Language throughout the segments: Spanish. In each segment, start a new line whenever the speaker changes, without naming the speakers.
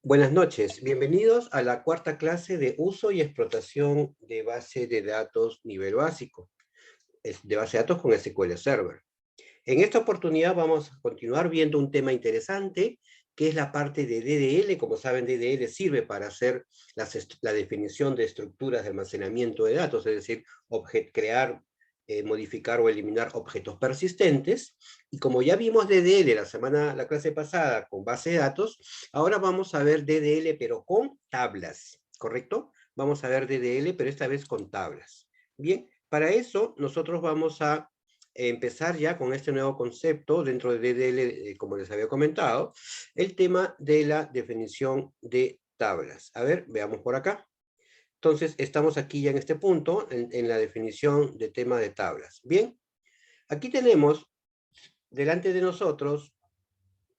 Buenas noches, bienvenidos a la cuarta clase de uso y explotación de base de datos nivel básico, de base de datos con SQL Server. En esta oportunidad vamos a continuar viendo un tema interesante, que es la parte de DDL. Como saben, DDL sirve para hacer la definición de estructuras de almacenamiento de datos, es decir, crear, modificar o eliminar objetos persistentes. Y como ya vimos DDL la clase pasada con base de datos, ahora vamos a ver DDL pero con tablas, ¿correcto? Vamos a ver DDL pero esta vez con tablas. Bien, para eso nosotros vamos a empezar ya con este nuevo concepto dentro de DDL, como les había comentado, el tema de la definición de tablas. A ver, veamos por acá. Entonces, estamos aquí ya en este punto, en la definición de tema de tablas. Bien, aquí tenemos delante de nosotros,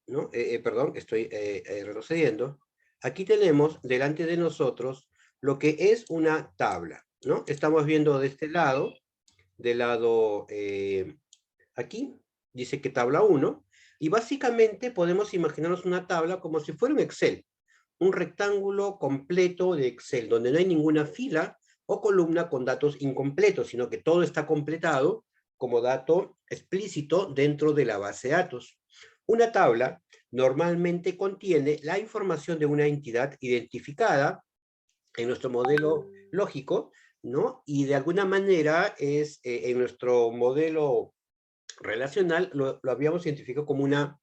¿no? Perdón, estoy retrocediendo. Aquí tenemos delante de nosotros lo que es una tabla, ¿no? Estamos viendo de este lado, del lado aquí, dice que tabla 1, y básicamente podemos imaginarnos una tabla como si fuera un Excel, un rectángulo completo de Excel, donde no hay ninguna fila o columna con datos incompletos, sino que todo está completado como dato explícito dentro de la base de datos. Una tabla normalmente contiene la información de una entidad identificada en nuestro modelo lógico, ¿no? Y de alguna manera es en nuestro modelo relacional lo habíamos identificado como una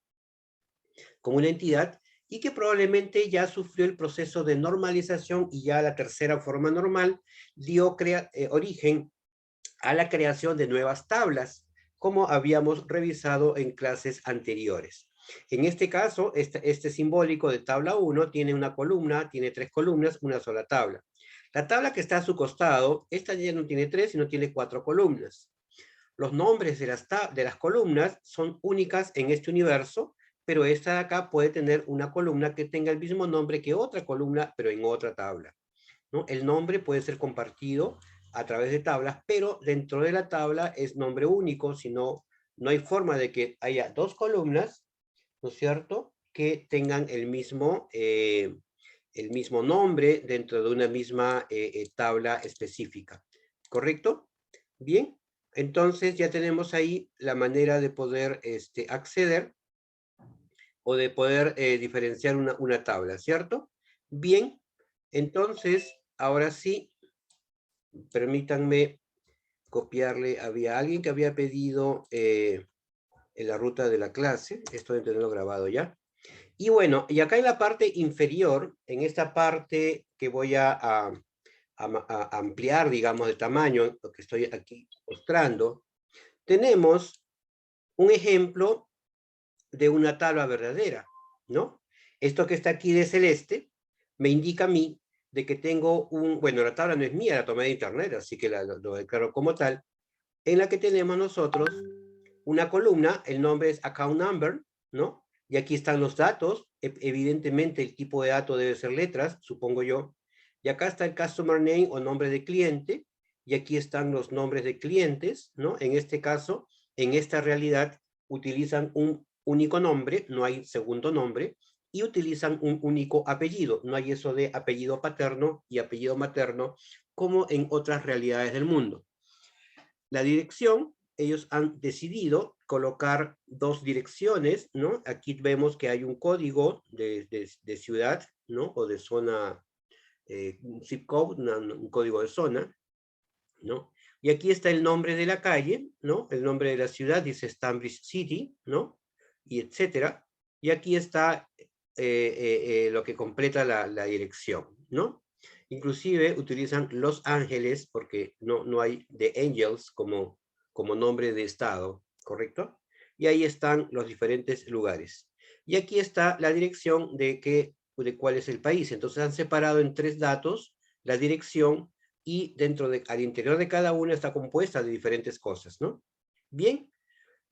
entidad y que probablemente ya sufrió el proceso de normalización y ya la tercera forma normal dio origen a la creación de nuevas tablas, como habíamos revisado en clases anteriores. En este caso, este simbólico de tabla 1 tiene una columna, tiene 3 columnas, una sola tabla. La tabla que está a su costado, esta ya no tiene 3, sino tiene 4 columnas. Los nombres de las columnas son únicas en este universo, pero esta de acá puede tener una columna que tenga el mismo nombre que otra columna, pero en otra tabla, ¿no? El nombre puede ser compartido a través de tablas, pero dentro de la tabla es nombre único, si no, no hay forma de que haya dos columnas, ¿no es cierto?, que tengan el mismo nombre dentro de una misma tabla específica, ¿correcto? Bien, entonces ya tenemos ahí la manera de poder acceder o de poder diferenciar una tabla, ¿cierto? Bien, entonces, ahora sí, permítanme copiarle, había alguien que había pedido en la ruta de la clase, estoy teniendo grabado ya. Y bueno, y acá en la parte inferior, en esta parte que voy a ampliar, digamos, de tamaño, lo que estoy aquí mostrando, tenemos un ejemplo de una tabla verdadera, ¿no? Esto que está aquí de celeste me indica a mí de que tengo bueno, la tabla no es mía, la tomé de internet, así que lo declaro como tal, en la que tenemos nosotros una columna, el nombre es account number, ¿no? Y aquí están los datos, evidentemente el tipo de dato debe ser letras, supongo yo, y acá está el customer name o nombre de cliente, y aquí están los nombres de clientes, ¿no? En este caso, en esta realidad, utilizan un único nombre, no hay segundo nombre, y utilizan un único apellido, no hay eso de apellido paterno y apellido materno, como en otras realidades del mundo. La dirección, ellos han decidido colocar dos direcciones, ¿no? Aquí vemos que hay un código de ciudad, ¿no? O de zona, un zip code, un código de zona, ¿no? Y aquí está el nombre de la calle, ¿no? El nombre de la ciudad dice Stanbridge City, ¿no? Y etcétera. Y aquí está lo que completa la dirección, ¿no? Inclusive utilizan Los Ángeles porque no hay The Angels como nombre de estado, ¿correcto? Y ahí están los diferentes lugares. Y aquí está la dirección de cuál es el país. Entonces han separado en 3 datos la dirección y al interior de cada una está compuesta de diferentes cosas, ¿no? Bien,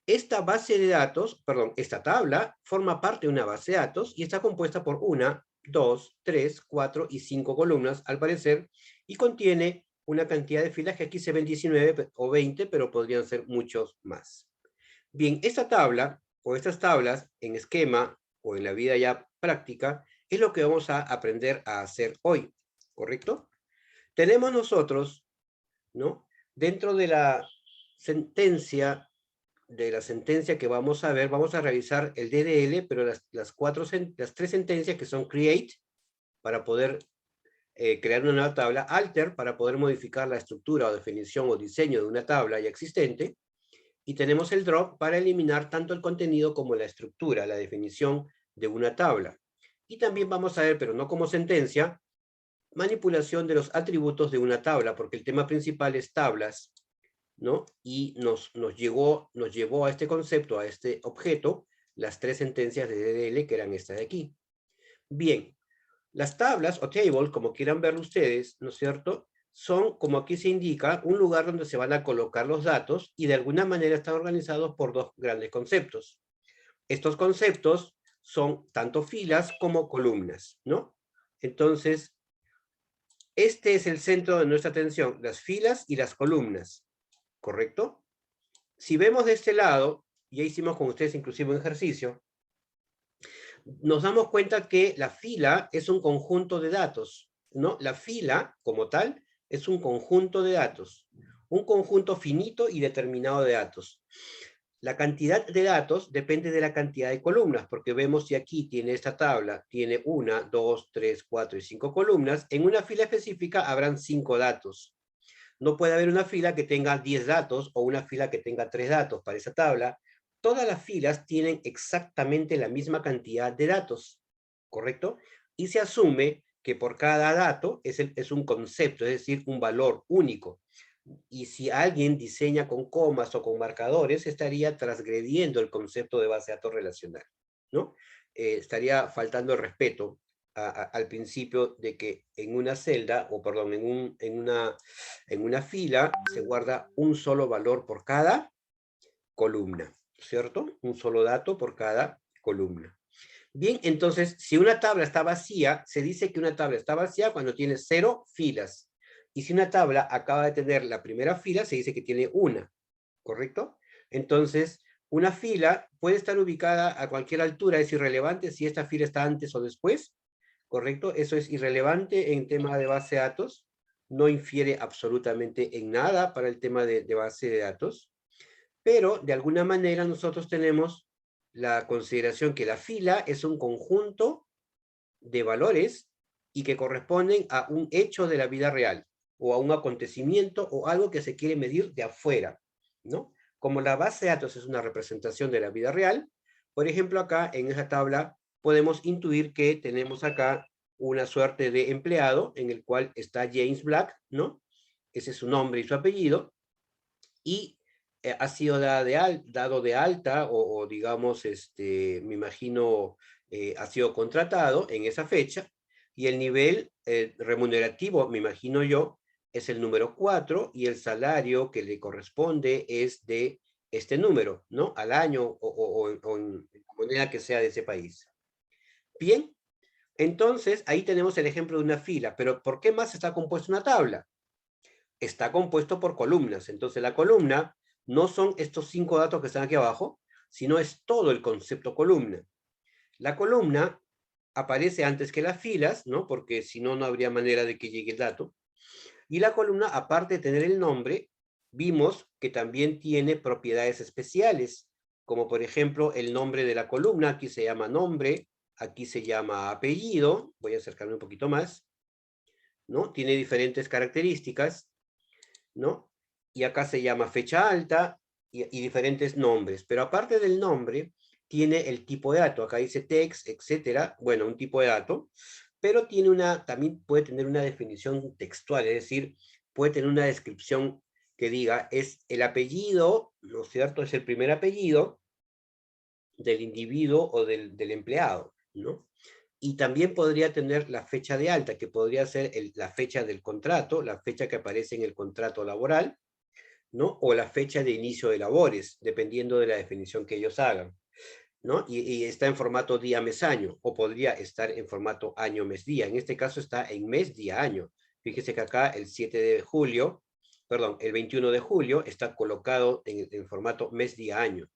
esta base de datos, perdón, esta tabla forma parte de una base de datos y está compuesta por 1, 2, 3, 4 y 5 columnas, al parecer, y contiene una cantidad de filas que aquí se ven 19 o 20, pero podrían ser muchos más. Bien, esta tabla o estas tablas en esquema o en la vida ya práctica Es lo que vamos a aprender a hacer hoy, ¿correcto? Tenemos nosotros, ¿no? Dentro de la sentencia que vamos a ver, vamos a revisar el DDL, pero las tres sentencias que son create, para poder crear una nueva tabla, alter, para poder modificar la estructura o definición o diseño de una tabla ya existente, y tenemos el drop para eliminar tanto el contenido como la estructura, la definición de una tabla. Y también vamos a ver, pero no como sentencia, manipulación de los atributos de una tabla, porque el tema principal es tablas, ¿no? Y nos llevó a este concepto, a este objeto, las tres sentencias de DDL, que eran estas de aquí. Bien, las tablas o table, como quieran verlo ustedes, ¿no es cierto?, son, como aquí se indica, un lugar donde se van a colocar los datos y de alguna manera están organizados por dos grandes conceptos. Estos conceptos son tanto filas como columnas, ¿no? Entonces, este es el centro de nuestra atención, las filas y las columnas, ¿correcto? Si vemos de este lado, ya hicimos con ustedes inclusive un ejercicio, nos damos cuenta que la fila es un conjunto de datos, ¿no? La fila, como tal, es un conjunto de datos, un conjunto finito y determinado de datos. La cantidad de datos depende de la cantidad de columnas, porque vemos si aquí tiene esta tabla, tiene 1, 2, 3, 4 y 5 columnas, en una fila específica habrán 5 datos. No puede haber una fila que tenga 10 datos o una fila que tenga 3 datos para esa tabla. Todas las filas tienen exactamente la misma cantidad de datos, ¿correcto? Y se asume que por cada dato es un concepto, es decir, un valor único. Y si alguien diseña con comas o con marcadores, estaría transgrediendo el concepto de base de datos relacional, ¿no? Estaría faltando el respeto al principio de que en una celda, o perdón, en una fila se guarda un solo valor por cada columna, ¿cierto? Un solo dato por cada columna. Bien, entonces, si una tabla está vacía, se dice que una tabla está vacía cuando tiene 0 filas. Y si una tabla acaba de tener la primera fila, se dice que tiene una, ¿correcto? Entonces, una fila puede estar ubicada a cualquier altura, es irrelevante si esta fila está antes o después, ¿correcto? Eso es irrelevante en tema de base de datos, no infiere absolutamente en nada para el tema de base de datos, pero de alguna manera nosotros tenemos la consideración que la fila es un conjunto de valores y que corresponden a un hecho de la vida real, o a un acontecimiento, o algo que se quiere medir de afuera, ¿no? Como la base de datos es una representación de la vida real, por ejemplo, acá en esa tabla podemos intuir que tenemos acá una suerte de empleado en el cual está James Black, ¿no? Ese es su nombre y su apellido, y ha sido dado de alta, o digamos, me imagino, ha sido contratado en esa fecha, y el nivel remunerativo, me imagino yo, es el número 4, y el salario que le corresponde es de este número, ¿no? Al año, o en la moneda que sea de ese país. Bien, entonces ahí tenemos el ejemplo de una fila, pero ¿por qué más está compuesta una tabla? Está compuesto por columnas. Entonces la columna no son estos 5 datos que están aquí abajo, sino es todo el concepto columna. La columna aparece antes que las filas, ¿no? Porque si no, no habría manera de que llegue el dato. Y la columna, aparte de tener el nombre, vimos que también tiene propiedades especiales, como por ejemplo el nombre de la columna, aquí se llama nombre, aquí se llama apellido, voy a acercarme un poquito más, ¿no? Tiene diferentes características, ¿no? Y acá se llama fecha alta y diferentes nombres. Pero aparte del nombre, tiene el tipo de dato. Acá dice text, etcétera. Bueno, un tipo de dato. Pero también puede tener una definición textual, es decir, puede tener una descripción que diga, es el apellido, ¿no es cierto? Es el primer apellido del individuo o del empleado, ¿no? Y también podría tener la fecha de alta, que podría ser la fecha del contrato, la fecha que aparece en el contrato laboral, ¿no? O la fecha de inicio de labores, dependiendo de la definición que ellos hagan, ¿no? Y está en formato día, mes, año, o podría estar en formato año, mes, día. En este caso está en mes, día, año. Fíjese que acá el 7 de julio, perdón, el 21 de julio está colocado en formato mes, día, año,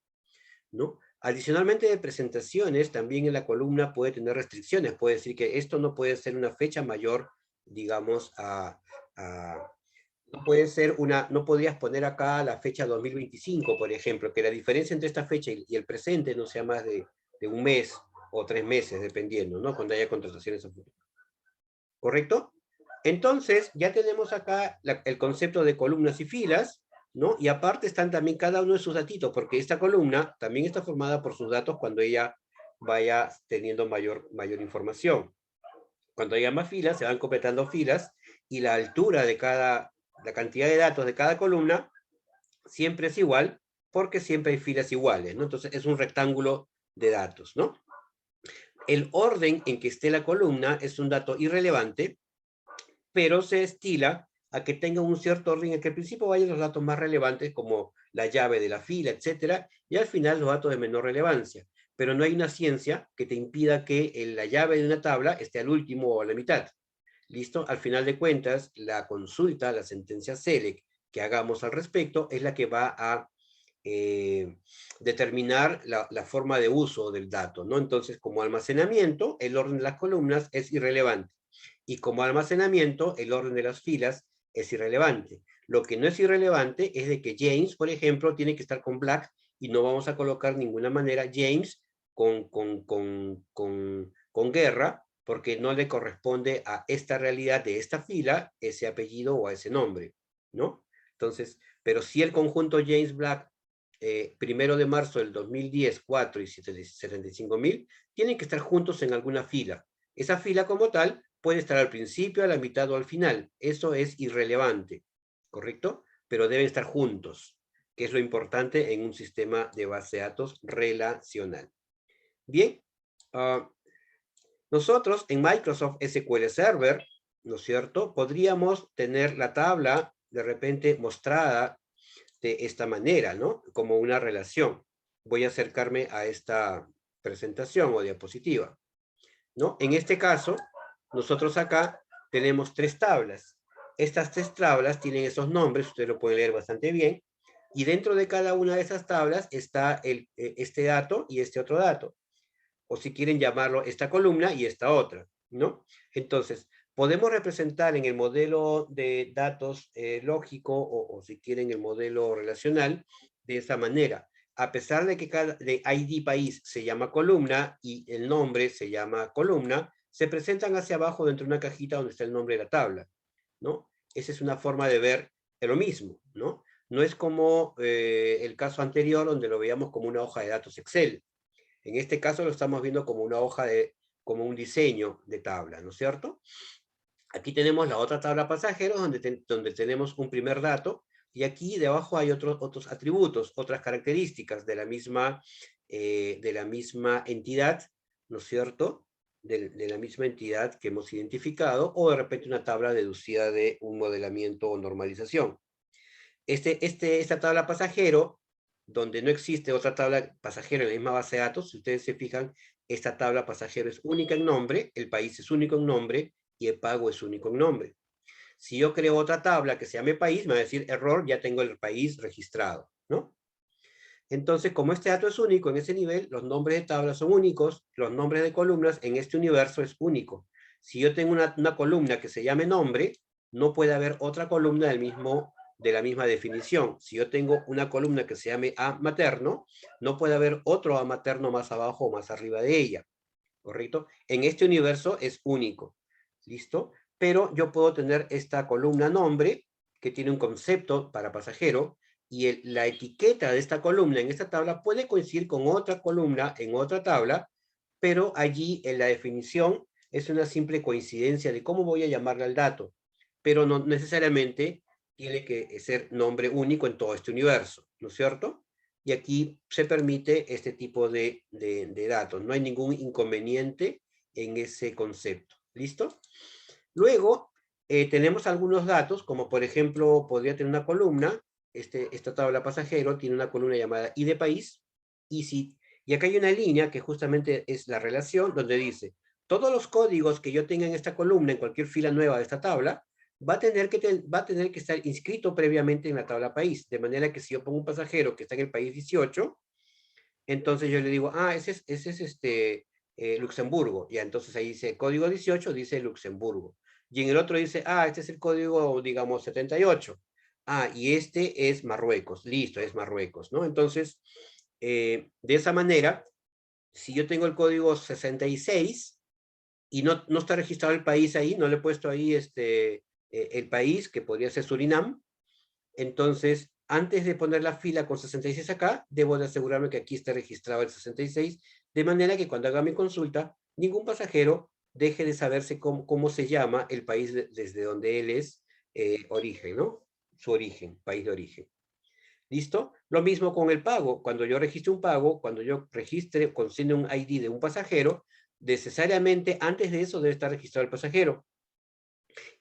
¿no? Adicionalmente de presentaciones, también en la columna puede tener restricciones. Puede decir que esto no puede ser una fecha mayor, digamos, no puede ser no podrías poner acá la fecha 2025, por ejemplo, que la diferencia entre esta fecha y el presente no sea más de un mes o 3 meses, dependiendo, ¿no? Cuando haya contrataciones a futuro. ¿Correcto? Entonces, ya tenemos acá el concepto de columnas y filas, ¿no? Y aparte están también cada uno de sus datitos, porque esta columna también está formada por sus datos cuando ella vaya teniendo mayor información. Cuando haya más filas, se van completando filas, y la altura de la cantidad de datos de cada columna siempre es igual, porque siempre hay filas iguales, ¿no? Entonces es un rectángulo de datos, ¿no? El orden en que esté la columna es un dato irrelevante, pero se estila a que tenga un cierto orden en el que al principio vayan los datos más relevantes, como la llave de la fila, etcétera, y al final los datos de menor relevancia. Pero no hay una ciencia que te impida que la llave de una tabla esté al último o a la mitad. ¿Listo? Al final de cuentas, la consulta, la sentencia SELECT que hagamos al respecto, es la que va a determinar la forma de uso del dato, ¿no? Entonces, como almacenamiento, el orden de las columnas es irrelevante. Y como almacenamiento, el orden de las filas es irrelevante. Lo que no es irrelevante es de que James, por ejemplo, tiene que estar con Black, y no vamos a colocar de ninguna manera James con guerra, porque no le corresponde a esta realidad de esta fila ese apellido o a ese nombre, ¿no? Entonces, pero si el conjunto James Black, 1 de marzo del 2010, 4 y 75.000, tienen que estar juntos en alguna fila. Esa fila como tal puede estar al principio, a la mitad o al final. Eso es irrelevante, ¿correcto? Pero deben estar juntos, que es lo importante en un sistema de base de datos relacional. Bien, nosotros en Microsoft SQL Server, ¿no es cierto?, podríamos tener la tabla de repente mostrada de esta manera, ¿no? Como una relación. Voy a acercarme a esta presentación o diapositiva, ¿no? En este caso, nosotros acá tenemos 3 tablas. Estas 3 tablas tienen esos nombres, ustedes lo pueden leer bastante bien, y dentro de cada una de esas tablas está este dato y este otro dato, o si quieren llamarlo esta columna y esta otra, ¿no? Entonces, podemos representar en el modelo de datos lógico, o si quieren el modelo relacional, de esa manera. A pesar de que cada ID país se llama columna y el nombre se llama columna, se presentan hacia abajo dentro de una cajita donde está el nombre de la tabla, ¿no? Esa es una forma de ver lo mismo, ¿no? No es como el caso anterior, donde lo veíamos como una hoja de datos Excel. En este caso lo estamos viendo como una hoja como un diseño de tabla, ¿no es cierto? Aquí tenemos la otra tabla pasajeros, donde tenemos un primer dato, y aquí debajo hay otros atributos, otras características de la misma entidad, ¿no es cierto?, de la misma entidad que hemos identificado, o de repente una tabla deducida de un modelamiento o normalización. Esta tabla pasajero, donde no existe otra tabla pasajero en la misma base de datos, si ustedes se fijan, esta tabla pasajero es única en nombre, el país es único en nombre, y el pago es único en nombre. Si yo creo otra tabla que se llame país, me va a decir error, ya tengo el país registrado, ¿no? Entonces, como este dato es único en ese nivel, los nombres de tablas son únicos, los nombres de columnas en este universo es único. Si yo tengo una columna que se llame nombre, no puede haber otra columna de la misma definición. Si yo tengo una columna que se llame A materno, no puede haber otro A materno más abajo o más arriba de ella, ¿correcto? En este universo es único, ¿listo? Pero yo puedo tener esta columna nombre, que tiene un concepto para pasajero, y la etiqueta de esta columna en esta tabla puede coincidir con otra columna en otra tabla, pero allí en la definición es una simple coincidencia de cómo voy a llamarle al dato, pero no necesariamente tiene que ser nombre único en todo este universo, ¿no es cierto? Y aquí se permite este tipo de datos. No hay ningún inconveniente en ese concepto. ¿Listo? Luego, tenemos algunos datos, como por ejemplo, podría tener una columna, esta tabla pasajero tiene una columna llamada I de país, y acá hay una línea que justamente es la relación, donde dice, todos los códigos que yo tenga en esta columna, en cualquier fila nueva de esta tabla, va a tener que estar inscrito previamente en la tabla país, de manera que si yo pongo un pasajero que está en el país 18, Entonces yo le digo, ah, ese es Luxemburgo. Ya, entonces ahí dice código 18, dice Luxemburgo. Y en el otro dice, ah, este es el código, digamos, 78. Ah, y este es Marruecos. Listo, es Marruecos, ¿no? Entonces, de esa manera, si yo tengo el código 66 y no está registrado el país ahí, no le he puesto ahí el país, que podría ser Surinam, entonces, antes de poner la fila con 66 acá, debo de asegurarme que aquí esté registrado el 66, de manera que cuando haga mi consulta, ningún pasajero deje de saberse cómo se llama el país desde donde él es origen, ¿no? Su origen, país de origen. ¿Listo? Lo mismo con el pago. Cuando yo registre un pago, cuando yo registre, consigne un ID de un pasajero, necesariamente antes de eso debe estar registrado el pasajero.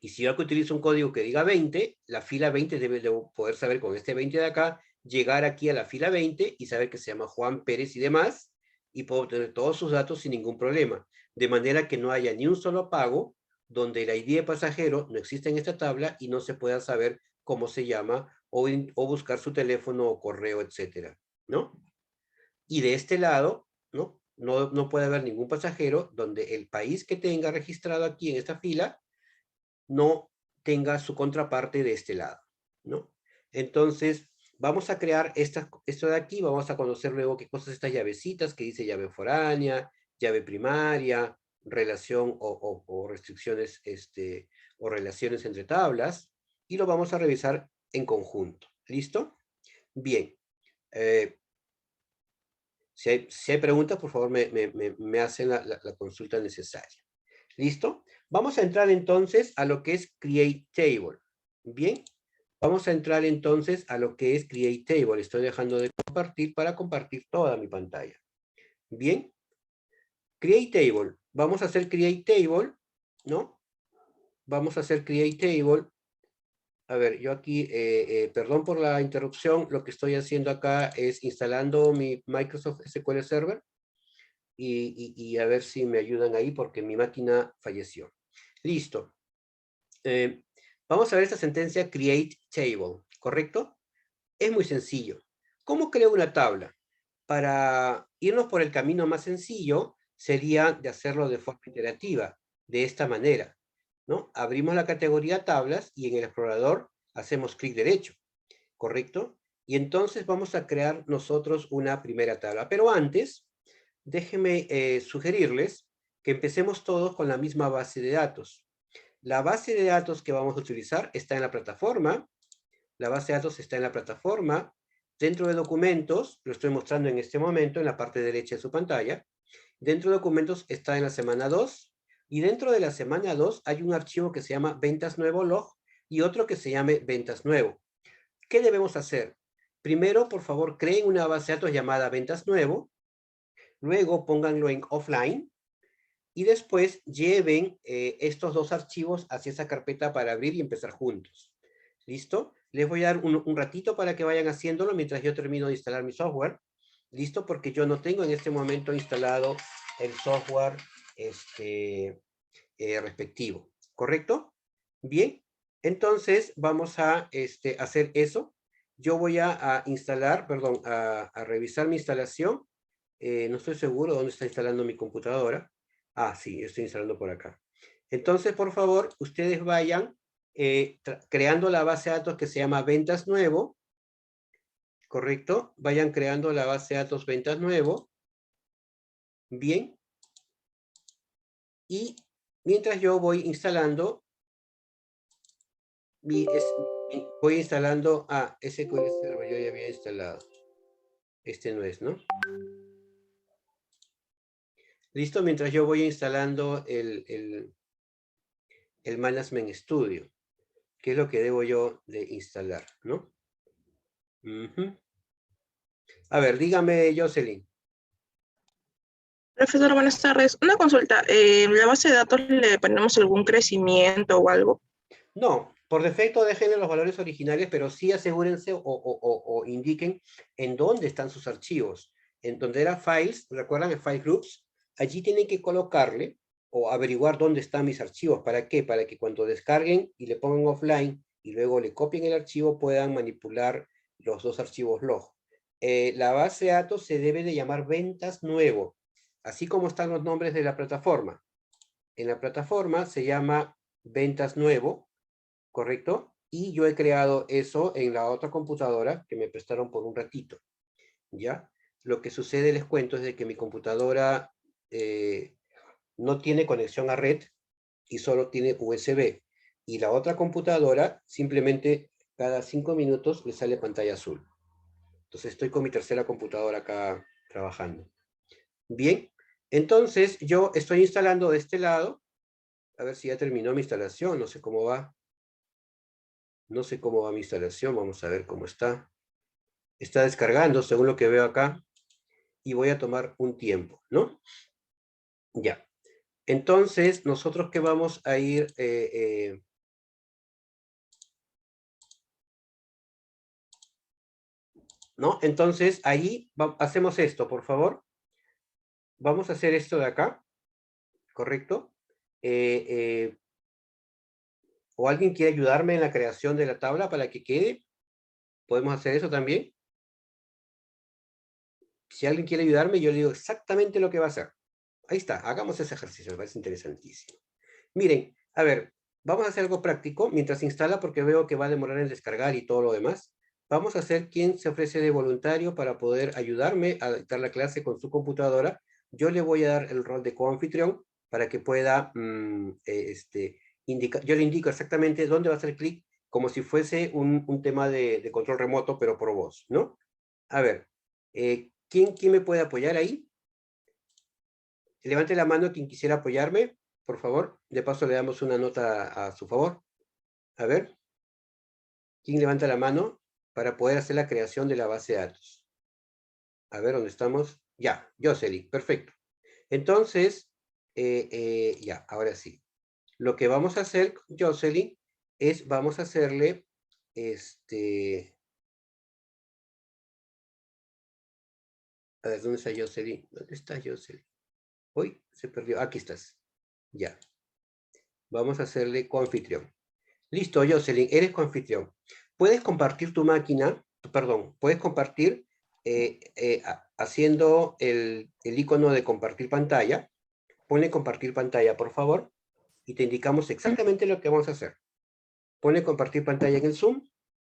Y si yo aquí utilizo un código que diga 20, la fila 20 debe de poder saber con este 20 de acá, llegar aquí a la fila 20 y saber que se llama Juan Pérez y demás, y puedo obtener todos sus datos sin ningún problema. De manera que no haya ni un solo pago donde el ID de pasajero no existe en esta tabla y no se pueda saber cómo se llama o buscar su teléfono o correo, etcétera, ¿no? Y de este lado, ¿no? No puede haber ningún pasajero donde el país que tenga registrado aquí en esta fila no tenga su contraparte de este lado, ¿no? Entonces, vamos a crear esto de aquí, vamos a conocer luego qué cosas estas llavecitas que dice llave foránea, llave primaria, relación o restricciones o relaciones entre tablas, y lo vamos a revisar en conjunto. ¿Listo? Bien. Si hay preguntas, por favor, me hacen la consulta necesaria. ¿Listo? Vamos a entrar entonces a lo que es Create Table. Bien, vamos a entrar entonces a lo que es Create Table. Estoy dejando de compartir para compartir toda mi pantalla. Bien, Create Table. Vamos a hacer Create Table, ¿no? Vamos a hacer Create Table. A ver, yo aquí, perdón por la interrupción, lo que estoy haciendo acá es instalando mi Microsoft SQL Server y a ver si me ayudan ahí porque mi máquina falleció. Listo. Vamos a ver esta sentencia create table, ¿correcto? Es muy sencillo. ¿Cómo creo una tabla? Para irnos por el camino más sencillo, sería de hacerlo de forma iterativa, de esta manera, ¿no? Abrimos la categoría tablas y en el explorador hacemos clic derecho, ¿correcto? Y entonces vamos a crear nosotros una primera tabla. Pero antes, déjenme sugerirles que empecemos todos con la misma base de datos. La base de datos que vamos a utilizar está en la plataforma. La base de datos está en la plataforma. Dentro de documentos, lo estoy mostrando en este momento en la parte derecha de su pantalla. Dentro de documentos está en la semana 2. Y dentro de la semana 2 hay un archivo que se llama ventas nuevo log y otro que se llame ventas nuevo. ¿Qué debemos hacer? Primero, por favor, creen una base de datos llamada ventas nuevo. Luego pónganlo en offline. Y después lleven estos dos archivos hacia esa carpeta para abrir y empezar juntos. ¿Listo? Les voy a dar un ratito para que vayan haciéndolo mientras yo termino de instalar mi software. ¿Listo? Porque yo no tengo en este momento instalado el software respectivo. ¿Correcto? Bien. Entonces vamos a hacer eso. Yo voy a instalar, perdón, a revisar mi instalación. No estoy seguro dónde está instalando mi computadora. Ah, sí, estoy instalando por acá. Entonces, por favor, ustedes vayan creando la base de datos que se llama ventas nuevo, ¿correcto? Vayan creando la base de datos ventas nuevo. Bien. Y mientras yo voy instalando, voy instalando, SQL Server, yo ya había instalado. Este no es, ¿no? Listo, mientras yo voy instalando el Management Studio, que es lo que debo yo de instalar, ¿no? A ver, dígame, Jocelyn.
Profesor, buenas tardes. Una consulta. ¿En la base de datos le ponemos algún crecimiento o algo?
No, por defecto déjenle los valores originales, pero sí asegúrense o indiquen en dónde están sus archivos. En donde era files, ¿recuerdan el file groups? Allí tienen que colocarle o averiguar dónde están mis archivos. ¿Para qué? Para que cuando descarguen y le pongan offline y luego le copien el archivo, puedan manipular los dos archivos log. la base de datos se debe de llamar ventas nuevo, así como están los nombres de la plataforma. En la plataforma se llama ventas nuevo, ¿correcto? Y yo he creado eso en la otra computadora que me prestaron por un ratito, ¿ya? Lo que sucede, les cuento, es de que mi computadora no tiene conexión a red y solo tiene USB. Y la otra computadora simplemente cada 5 minutos le sale pantalla azul. Entonces estoy con mi tercera computadora acá trabajando. Bien, entonces yo estoy instalando de este lado. A ver si ya terminó mi instalación, no sé cómo va. No sé cómo va mi instalación, vamos a ver cómo está. Está descargando, según lo que veo acá, y voy a tomar un tiempo, ¿no? Ya. Entonces, nosotros que vamos a ir... ¿no? Entonces, ahí hacemos esto, por favor. Vamos a hacer esto de acá, ¿correcto? ¿O alguien quiere ayudarme en la creación de la tabla para que quede? ¿Podemos hacer eso también? Si alguien quiere ayudarme, yo le digo exactamente lo que va a hacer. Ahí está, hagamos ese ejercicio, me parece interesantísimo. Miren, a ver, vamos a hacer algo práctico mientras se instala porque veo que va a demorar en descargar y todo lo demás. Vamos a hacer quien se ofrece de voluntario para poder ayudarme a dictar la clase con su computadora. Yo le voy a dar el rol de coanfitrión para que pueda indicar, yo le indico exactamente dónde va a hacer clic como si fuese un tema de control remoto, pero por voz, ¿no? A ver, ¿quién me puede apoyar ahí? Levante la mano quien quisiera apoyarme, por favor. De paso le damos una nota a su favor. A ver, ¿quién levanta la mano para poder hacer la creación de la base de datos? A ver, ¿dónde estamos? Ya, Jocelyn, perfecto. Entonces, ya, ahora sí. Lo que vamos a hacer, Jocelyn, es vamos a hacerle, a ver, ¿dónde está Jocelyn? ¿Dónde está Jocelyn? Uy, se perdió. Aquí estás. Ya. Vamos a hacerle coanfitrión. Listo, Jocelyn, eres coanfitrión. Puedes compartir tu máquina, perdón, puedes compartir haciendo el icono de compartir pantalla. Ponle compartir pantalla, por favor, y te indicamos exactamente lo que vamos a hacer. Ponle compartir pantalla en el Zoom,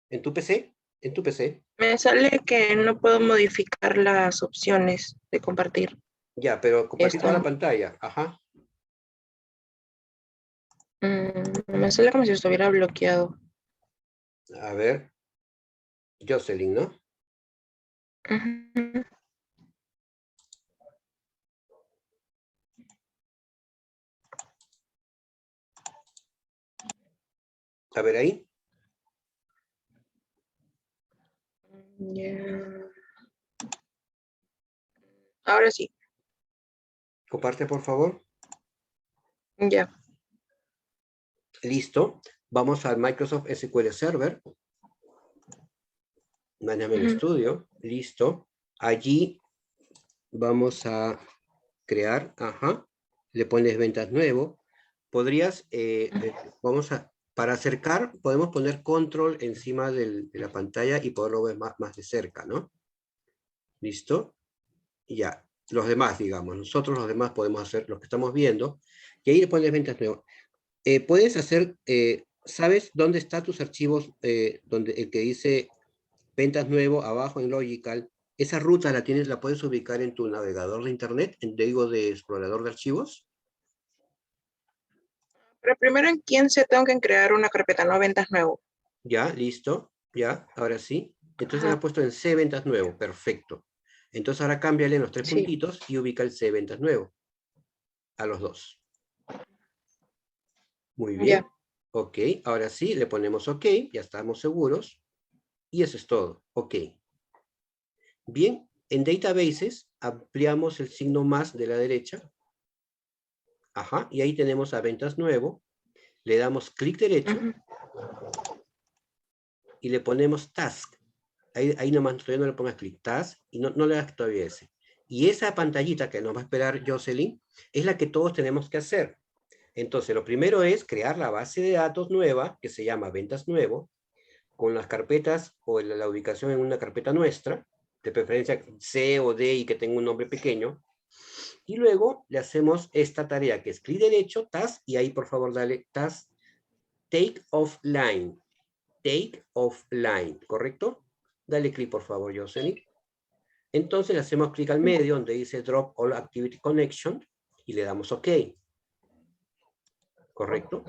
en tu PC, en tu PC.
Me sale que no puedo modificar las opciones de compartir.
Ya, pero compartir toda la
Esto,
pantalla, ajá.
me sale como si estuviera bloqueado.
A ver, Jocelyn, ¿no?
Ujú.
A ver ahí.
Ya. Ahora sí,
Comparte, por favor.
ya.
Listo. Vamos al Microsoft SQL Server. Management
Ujú.
Studio. Listo. Allí vamos a crear, ajá. Le pones ventas nuevo. Podrías, para acercar, podemos poner control encima de la pantalla y poderlo ver más de cerca, ¿no? ¿Listo? Y ya. Los demás, digamos. Nosotros los demás podemos hacer lo que estamos viendo. Y ahí le pones ventas nuevo. Puedes hacer, ¿sabes dónde están tus archivos? Donde el que dice ventas nuevo, abajo en Logical, esa ruta la puedes ubicar en tu navegador de internet, digo, de explorador de archivos.
Pero primero, ¿en quién se tengo que crear una carpeta? No ventas nuevo.
Ya, listo, ya, ahora sí. Entonces la
Ajá,
ha puesto en C ventas nuevo, perfecto. Entonces ahora cámbiale en los tres
sí,
puntitos y ubica el C ventas nuevo a los dos. Muy
ya.
bien. Ok, ahora sí, le ponemos OK, ya estamos seguros. Y eso es todo, OK. Bien, en Databases ampliamos el signo más de la derecha. Ajá, y ahí tenemos a ventas nuevo. Le damos clic derecho
Ujú.
y le ponemos Task. Ahí nomás, todavía no le pongas clic, Task, y no le das todavía ese. Y esa pantallita que nos va a esperar Jocelyn es la que todos tenemos que hacer. Entonces, lo primero es crear la base de datos nueva, que se llama ventas nuevo, con las carpetas o la ubicación en una carpeta nuestra. de preferencia C o D y que tenga un nombre pequeño. Y luego le hacemos esta tarea que es clic derecho, task, y ahí por favor dale task, take offline. Take offline, ¿correcto? Dale clic por favor, Jocelyn. Entonces le hacemos clic al medio donde dice Drop All Activity Connection y le damos OK. ¿Correcto?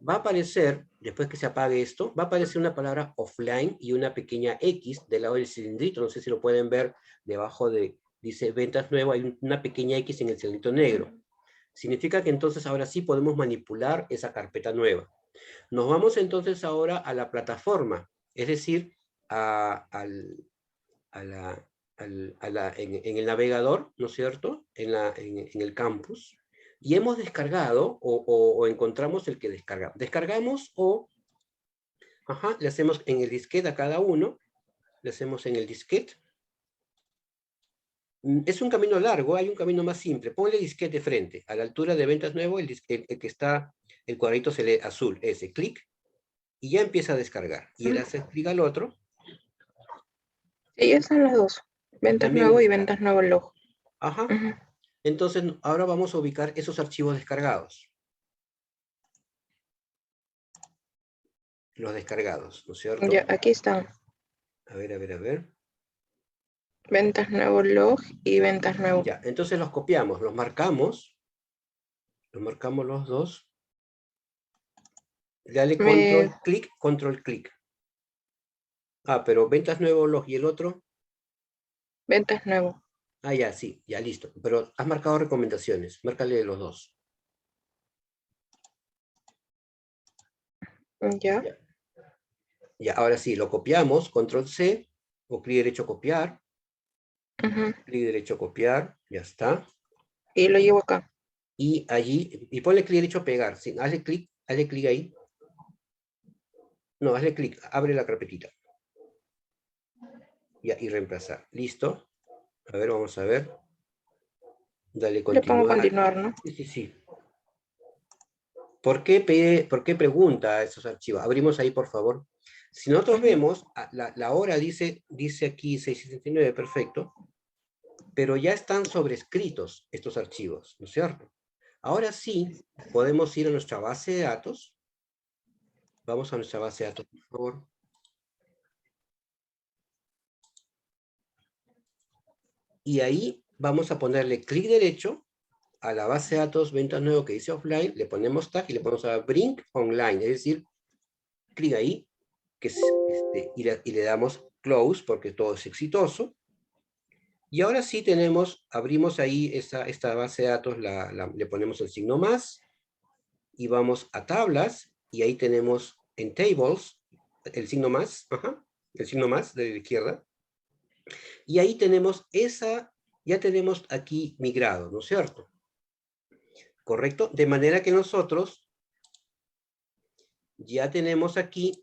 Va a aparecer, después que se apague esto, va a aparecer una palabra offline y una pequeña X del lado del cilindrito. No sé si lo pueden ver debajo de, dice ventas nuevas, hay una pequeña X en el cilindrito negro. Significa que entonces ahora sí podemos manipular esa carpeta nueva. Nos vamos entonces ahora a la plataforma, es decir, en el navegador, ¿no es cierto? En el campus. Y hemos descargado o encontramos el que descargamos. Descargamos le hacemos en el disquete a cada uno, le hacemos en el disquete. Es un camino largo, hay un camino más simple. Ponle disquete frente, a la altura de ventas nuevo, el que está, el cuadrito se lee azul, ese, clic, y ya empieza a descargar. Y le hace clic al otro.
Sí, ya están las dos. Ventas
También
nuevo y
está.
ventas nuevo log.
Ajá. Entonces, ahora vamos a ubicar esos archivos descargados. Los descargados, ¿no es cierto?
Ya, aquí están.
A ver, a ver, a ver.
Ventas nuevo log y ventas nuevo.
Ya, entonces los copiamos, los marcamos los dos. Dale control clic. Ah, pero ventas nuevo log y el otro.
Ventas nuevo.
Ah, ya, sí, ya listo. Pero has marcado recomendaciones, márcale los dos.
Ya.
Ya. Ya, ahora sí, lo copiamos, control C, o clic derecho copiar. Clic derecho copiar, ya está.
Y lo llevo acá.
Y allí, y ponle clic derecho pegar. Sí, hazle clic ahí. No, hazle clic, abre la carpetita. Ya, y reemplazar. Listo. A ver, vamos a ver. Dale
Le pongo
continuar.
continuar, ¿no?
Sí, sí, sí. ¿Por qué pregunta esos archivos? Abrimos ahí, por favor. Si nosotros vemos, la hora dice aquí 6:69, perfecto, pero ya están sobrescritos estos archivos, ¿no es cierto? Ahora sí, podemos ir a nuestra base de datos. Vamos a nuestra base de datos, por favor. Y ahí vamos a ponerle clic derecho a la base de datos ventas nuevo que dice offline, le ponemos tag y le ponemos a bring online, es decir, clic ahí, y le damos close porque todo es exitoso. Y ahora sí abrimos ahí esta base de datos, le ponemos el signo más, y vamos a tablas, y ahí tenemos en tables, el signo más, el signo más de la izquierda, y ahí tenemos ya tenemos aquí migrado, ¿no es cierto? ¿Correcto? De manera que nosotros ya tenemos aquí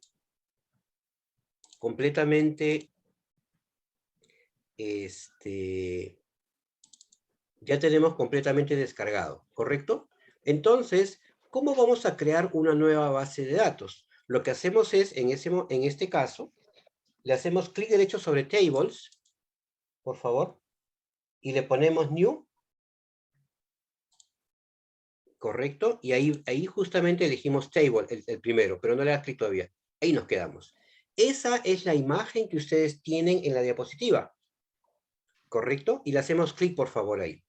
completamente, ya tenemos completamente descargado, ¿correcto? Entonces, ¿cómo vamos a crear una nueva base de datos? Lo que hacemos es, en este caso, le hacemos clic derecho sobre Tables, por favor, y le ponemos New, ¿correcto? Y ahí justamente elegimos Table, el primero, pero no le das clic todavía. Ahí nos quedamos. Esa es la imagen que ustedes tienen en la diapositiva, ¿correcto? Y le hacemos clic, por favor, ahí.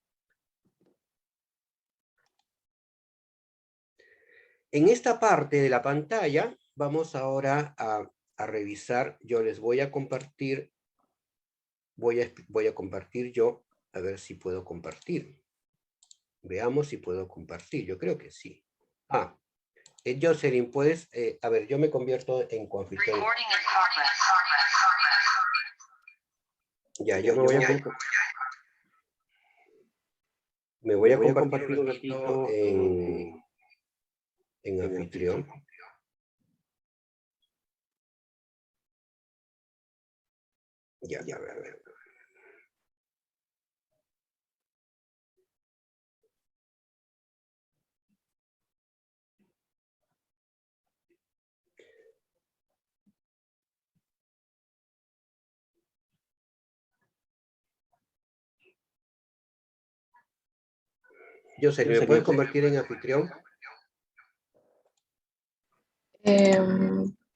En esta parte de la pantalla, vamos ahora a revisar. Yo les voy a compartir, voy a compartir yo, a ver si puedo compartir. Veamos si puedo compartir, yo creo que sí. Jocelyn, puedes, a ver, yo me convierto en coanfitrión. Ya, yo me voy a compartir un ratito en anfitrión. Ya, a ver. José, ¿me puedes convertir en anfitrión?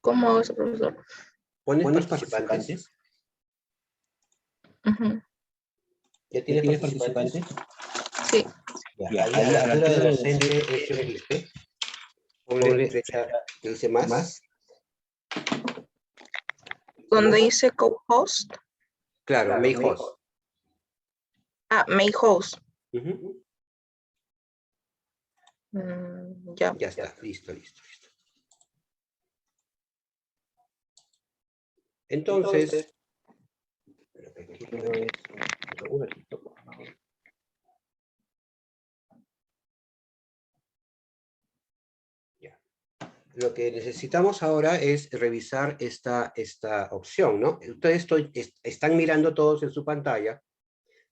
¿Cómo hago eso, profesor?
¿Pones participantes?
Ujú.
¿Ya tienes participantes?
Sí.
Ya, ahí a la altura del docente, hecho clic, ponle flecha que dice más.
Donde dice co-host.
Claro, make host.
Ah, make host.
Ujú.
Ya.
Ya está, listo. Entonces, lo que quiero es... Un ratito, por favor. Ya. Lo que necesitamos ahora es revisar esta opción, ¿no? Ustedes están mirando todos en su pantalla,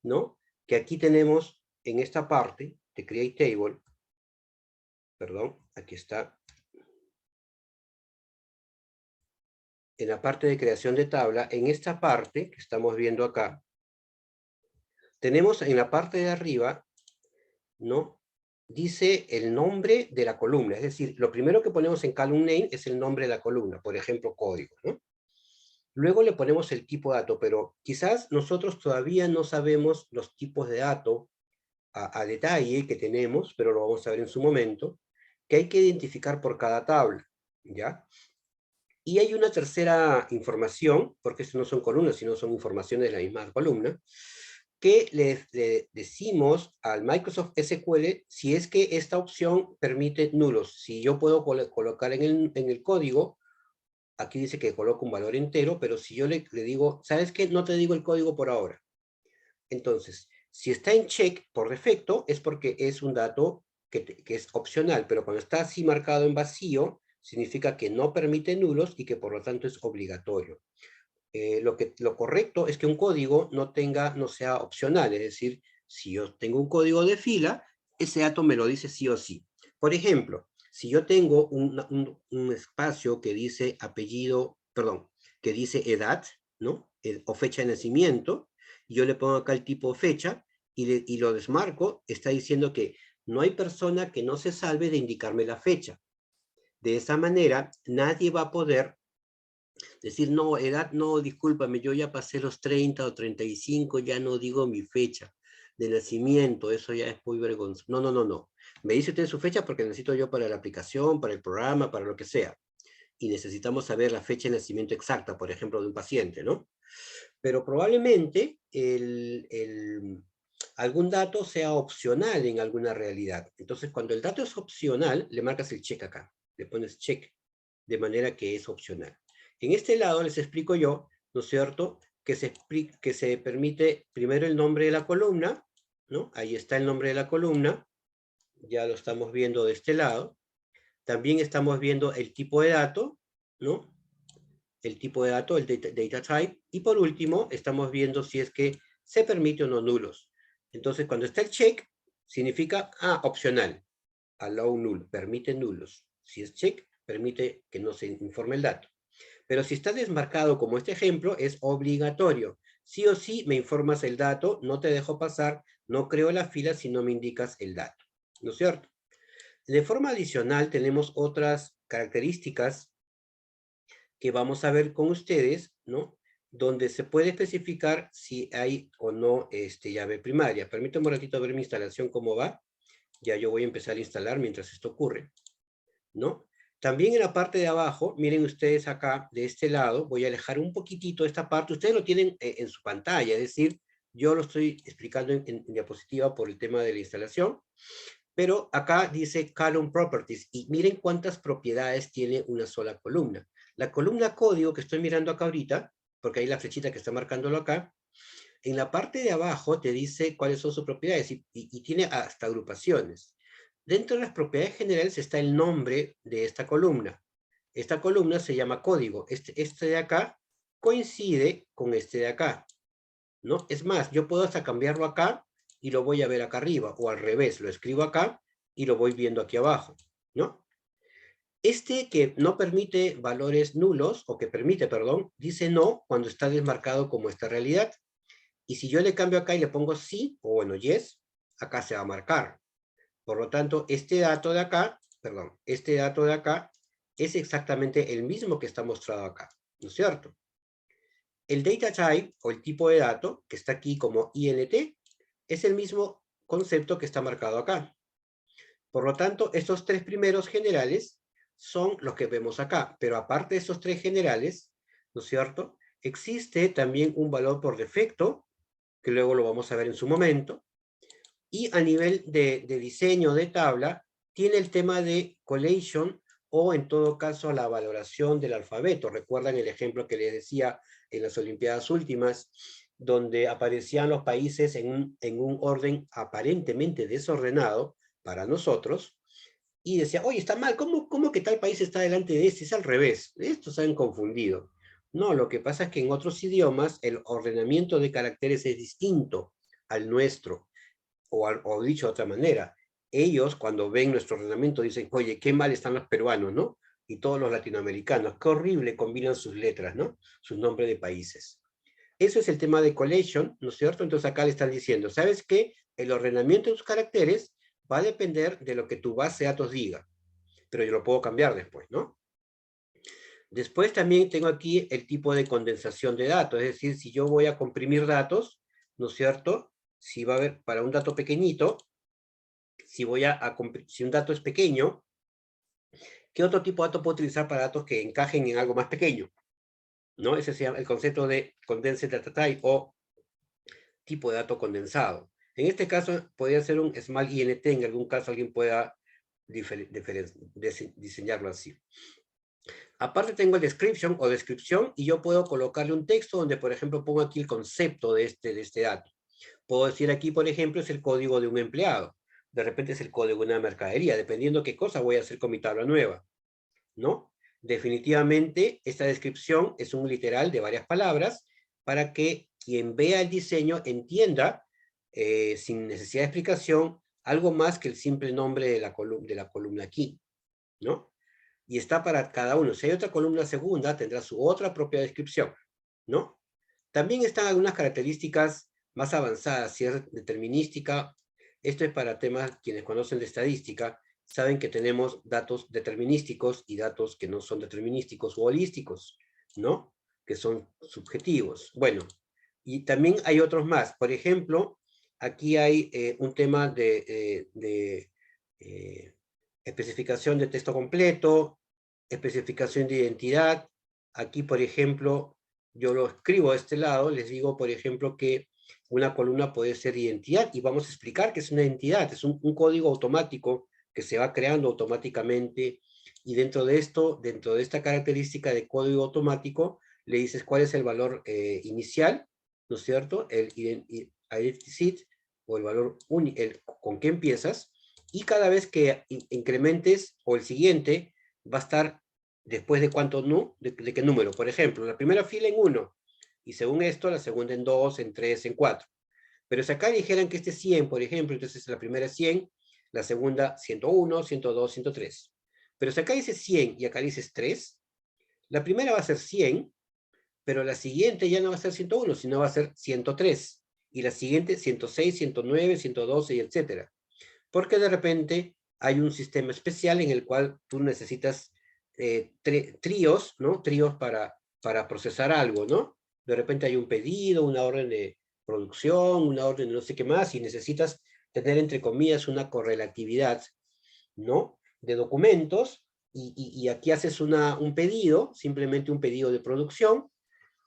¿no? Que aquí tenemos en esta parte de Create Table, perdón, aquí está. En la parte de creación de tabla, en esta parte que estamos viendo acá, tenemos en la parte de arriba, ¿no? Dice el nombre de la columna, es decir, lo primero que ponemos en column name es el nombre de la columna, por ejemplo, código, ¿no? Luego le ponemos el tipo de dato, pero quizás nosotros todavía no sabemos los tipos de dato a detalle que tenemos, pero lo vamos a ver en su momento, que hay que identificar por cada tabla, ¿ya? Y hay una tercera información, porque esto no son columnas, sino son informaciones de la misma columna, que le decimos al Microsoft SQL si es que esta opción permite nulos. Si yo puedo colocar en el código, aquí dice que coloco un valor entero, pero si yo le digo, ¿sabes qué? No te digo el código por ahora. Entonces, si está en check por defecto, es porque es un dato que es opcional, pero cuando está así marcado en vacío, significa que no permite nulos y que por lo tanto es obligatorio. Lo correcto es que un código no sea opcional, es decir, si yo tengo un código de fila, ese dato me lo dice sí o sí. Por ejemplo, si yo tengo un espacio que dice apellido, perdón, que dice edad, ¿no? O fecha de nacimiento, y yo le pongo acá el tipo fecha y lo desmarco, está diciendo que no hay persona que no se salve de indicarme la fecha. De esa manera, nadie va a poder decir, no, edad, no, discúlpame, yo ya pasé los 30 o 35, ya no digo mi fecha de nacimiento, eso ya es muy vergonzoso. No. Me dice usted su fecha porque necesito yo para la aplicación, para el programa, para lo que sea. Y necesitamos saber la fecha de nacimiento exacta, por ejemplo, de un paciente, ¿no? Pero probablemente algún dato sea opcional en alguna realidad. Entonces, cuando el dato es opcional, le marcas el check acá, le pones check, de manera que es opcional. En este lado les explico yo, ¿no es cierto?, que se permite primero el nombre de la columna, ¿no? Ahí está el nombre de la columna, ya lo estamos viendo de este lado. También estamos viendo el tipo de dato, ¿no? El tipo de dato, el data type, y por último estamos viendo si es que se permite o no nulos. Entonces cuando está el check, significa, opcional, allow null, permite nulos. Si es check, permite que no se informe el dato. Pero si está desmarcado como este ejemplo, es obligatorio. Sí o sí me informas el dato, no te dejo pasar, no creo la fila si no me indicas el dato. ¿No es cierto? De forma adicional tenemos otras características que vamos a ver con ustedes, ¿no? Donde se puede especificar si hay o no llave primaria. Permítame un ratito ver mi instalación cómo va. Ya yo voy a empezar a instalar mientras esto ocurre, ¿no? También en la parte de abajo, miren ustedes acá, de este lado, voy a alejar un poquitito esta parte. Ustedes lo tienen en su pantalla, es decir, yo lo estoy explicando en diapositiva por el tema de la instalación, pero acá dice Column Properties, y miren cuántas propiedades tiene una sola columna. La columna código que estoy mirando acá ahorita, porque hay la flechita que está marcándolo acá, en la parte de abajo te dice cuáles son sus propiedades, y tiene hasta agrupaciones. Dentro de las propiedades generales está el nombre de esta columna. Esta columna se llama código. Este de acá coincide con este de acá, ¿no? Es más, yo puedo hasta cambiarlo acá y lo voy a ver acá arriba, o al revés, lo escribo acá y lo voy viendo aquí abajo, ¿no? Este que no permite valores nulos, o que permite, perdón, dice no cuando está desmarcado como esta realidad. Y si yo le cambio acá y le pongo sí, o bueno, yes, acá se va a marcar. Por lo tanto, este dato de acá, perdón, este dato de acá es exactamente el mismo que está mostrado acá, ¿no es cierto? El data type, o el tipo de dato, que está aquí como int, es el mismo concepto que está marcado acá. Por lo tanto, estos tres primeros generales son los que vemos acá, pero aparte de estos tres generales, ¿no es cierto? Existe también un valor por defecto, que luego lo vamos a ver en su momento, y a nivel de diseño de tabla, tiene el tema de collation, o en todo caso la valoración del alfabeto. ¿Recuerdan el ejemplo que les decía en las Olimpiadas últimas, donde aparecían los países en un orden aparentemente desordenado para nosotros, y decía, oye, está mal, ¿cómo que tal país está delante de este? Es al revés, estos se han confundido. No, lo que pasa es que en otros idiomas el ordenamiento de caracteres es distinto al nuestro, o dicho de otra manera, ellos cuando ven nuestro ordenamiento dicen, oye, qué mal están los peruanos, ¿no? Y todos los latinoamericanos, qué horrible combinan sus letras, ¿no? Sus nombres de países. Eso es el tema de collation, ¿no es cierto? Entonces acá le están diciendo, ¿sabes qué? El ordenamiento de tus caracteres va a depender de lo que tu base de datos diga, pero yo lo puedo cambiar después, ¿no? Después también tengo aquí el tipo de condensación de datos, es decir, si yo voy a comprimir datos, ¿no es cierto? Si va a haber, para un dato pequeñito, si un dato es pequeño, ¿qué otro tipo de datos puedo utilizar para datos que encajen en algo más pequeño? ¿No? Ese se llama el concepto de condensed data type, o tipo de dato condensado. En este caso, podría ser un small int, en algún caso alguien pueda diseñarlo así. Aparte tengo el description o descripción, y yo puedo colocarle un texto donde, por ejemplo, pongo aquí el concepto de este dato. Puedo decir aquí, por ejemplo, es el código de un empleado. De repente es el código de una mercadería, dependiendo qué cosa voy a hacer con mi tabla nueva, ¿no? Definitivamente, esta descripción es un literal de varias palabras para que quien vea el diseño entienda, sin necesidad de explicación, algo más que el simple nombre de la columna aquí, ¿no? Y está para cada uno. Si hay otra columna segunda, tendrá su otra propia descripción, ¿no? También están algunas características más avanzadas, si es determinística. Esto es para temas, quienes conocen de estadística, saben que tenemos datos determinísticos y datos que no son determinísticos o holísticos, ¿no? Que son subjetivos. Bueno, y también hay otros más. Por ejemplo, aquí hay un tema de especificación de texto completo, especificación de identidad. Aquí, por ejemplo, yo lo escribo a este lado, les digo, por ejemplo, que una columna puede ser identidad, y vamos a explicar qué es una identidad. Es un código automático que se va creando automáticamente, y dentro de esto, dentro de esta característica de código automático, le dices cuál es el valor inicial, ¿no es cierto? El identity seed, o el valor con qué empiezas, y cada vez que incrementes, o el siguiente, va a estar después de cuánto de qué número. Por ejemplo, la primera fila en 1, y según esto, la segunda en 2, en 3, en 4. Pero si acá dijeran que este es 100, por ejemplo, entonces la primera es 100, la segunda 101, 102, 103. Pero si acá dice 100 y acá dices 3, la primera va a ser 100, pero la siguiente ya no va a ser 101, sino va a ser 103. Y la siguiente 106, 109, 112, y etcétera. Porque de repente hay un sistema especial en el cual tú necesitas tríos, ¿no? Tríos para procesar algo, ¿no? De repente hay un pedido, una orden de producción, una orden de no sé qué más, y necesitas tener, entre comillas, una correlatividad, ¿no? De documentos, y aquí haces un pedido, simplemente un pedido de producción,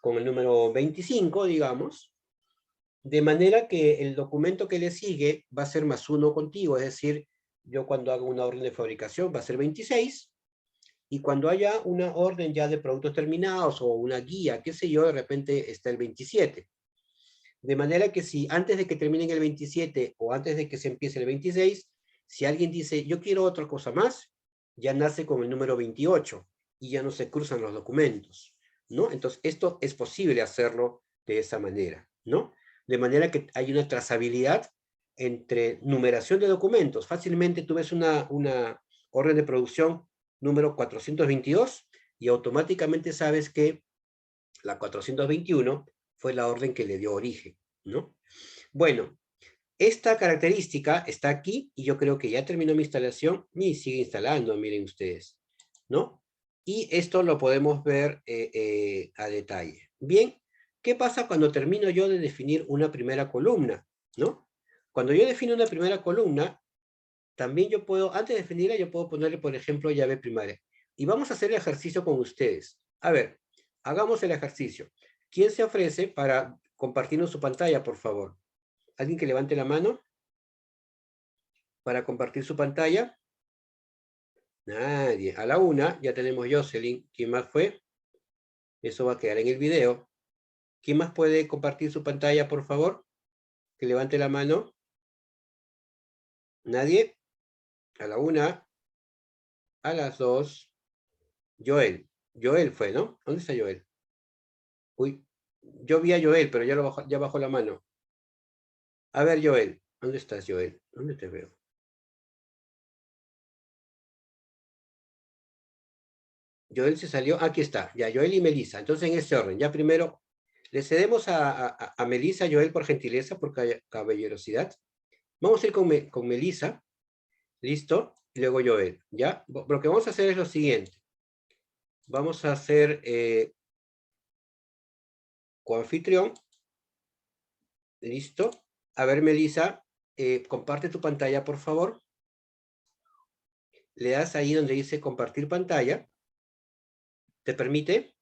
con el número 25, digamos, de manera que el documento que le sigue va a ser +1 contigo, es decir, yo cuando hago una orden de fabricación va a ser 26, y cuando haya una orden ya de productos terminados, o una guía, qué sé yo, de repente está el 27. De manera que si antes de que terminen el 27, o antes de que se empiece el 26, si alguien dice, yo quiero otra cosa más, ya nace con el número 28, y ya no se cruzan los documentos, ¿no? Entonces, esto es posible hacerlo de esa manera, ¿no? De manera que hay una trazabilidad entre numeración de documentos. Fácilmente tú ves una orden de producción número 422, y automáticamente sabes que la 421 fue la orden que le dio origen, ¿no? Bueno, Esta característica está aquí y yo creo que ya terminó mi instalación y sigue instalando, miren ustedes, ¿no? Y esto lo podemos ver a detalle. Bien, ¿qué pasa cuando termino yo de definir una primera columna, ¿no? Cuando yo defino una primera columna, también yo puedo, antes de definirla, yo puedo ponerle, por ejemplo, llave primaria. Y vamos a hacer el ejercicio con ustedes. A ver, hagamos el ejercicio. ¿Quién se ofrece para compartirnos su pantalla, por favor? ¿Alguien que levante la mano para compartir su pantalla? Nadie. A la una ya tenemos Jocelyn. ¿Quién más fue? Eso va a quedar en el video. ¿Quién más puede compartir su pantalla, por favor? Que levante la mano. ¿Nadie? A la una. A las dos. Joel. Joel fue, ¿no? ¿Dónde está Joel? Uy, yo vi a Joel, pero ya bajó la mano. A ver, Joel. ¿Dónde estás, Joel? ¿Dónde te veo? Joel se salió. Aquí está. Ya, Joel y Melissa. Entonces, en ese orden. Ya primero, le cedemos a Melissa, Joel, por gentileza, por caballerosidad. Vamos a ir con Melissa. ¿Listo? Y luego Joel. ¿Ya? Lo que vamos a hacer es lo siguiente. Vamos a hacer coanfitrión. ¿Listo? A ver, Melissa, comparte tu pantalla, por favor. Le das ahí donde dice compartir pantalla. ¿Te permite?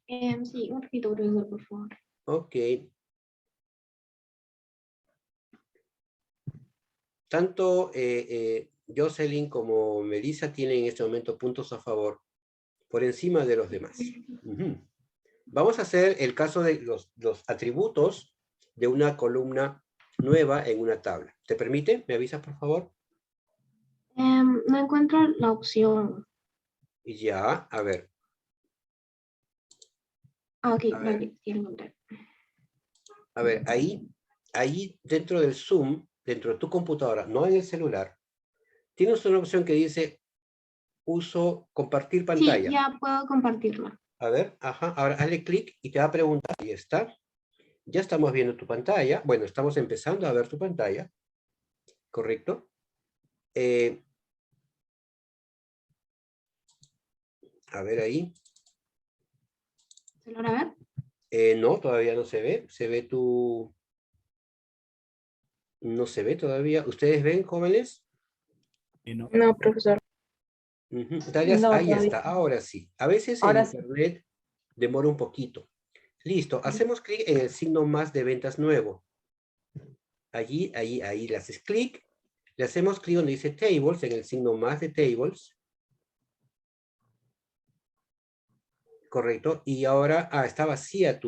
Sí, un ratito, profesor, por favor.
Ok. Tanto Jocelyn como Melissa tienen en este momento puntos a favor por encima de los demás. Vamos a hacer el caso de los atributos de una columna nueva en una tabla. ¿Te permite? ¿Me avisas, por favor?
No encuentro la opción.
Ya, a ver.
Ah, ok,
A ver.
vale, sí, lo encontré.
A ver, ahí dentro del Zoom, dentro de tu computadora, no en el celular, tienes una opción que dice uso compartir pantalla.
Sí, ya puedo compartirla.
A ver, ajá, ahora hazle clic y te va a preguntar, ahí está. Ya estamos viendo tu pantalla. Bueno, estamos empezando a ver tu pantalla. ¿Correcto? A ver ahí.
¿Se logra ver?
No, todavía no se ve. Se ve tu... No se ve todavía. ¿Ustedes ven, jóvenes?
No, profesor.
Dale,
No,
ahí
todavía.
está, ahora sí. A veces el
Ahora sí.
internet demora un poquito. Listo, hacemos clic en el signo más de ventas nuevo. Allí le haces clic. Le hacemos clic donde dice tables, en el signo más de tables. Correcto. Y ahora, está vacía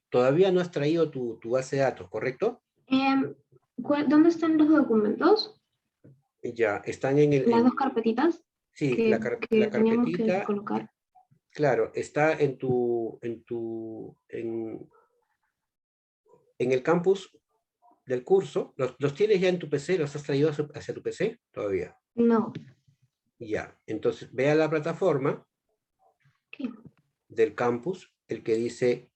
todavía no has traído tu base de datos, ¿correcto?
¿Dónde están los documentos?
Ya, están en el...
Las dos carpetitas
Sí,
que
la
teníamos que
carpetita,
colocar.
claro, está en el campus del curso. ¿Los tienes ya en tu PC? ¿Los has traído hacia tu PC? Todavía.
No.
Ya, entonces ve a la plataforma
¿Qué?
del campus, el que dice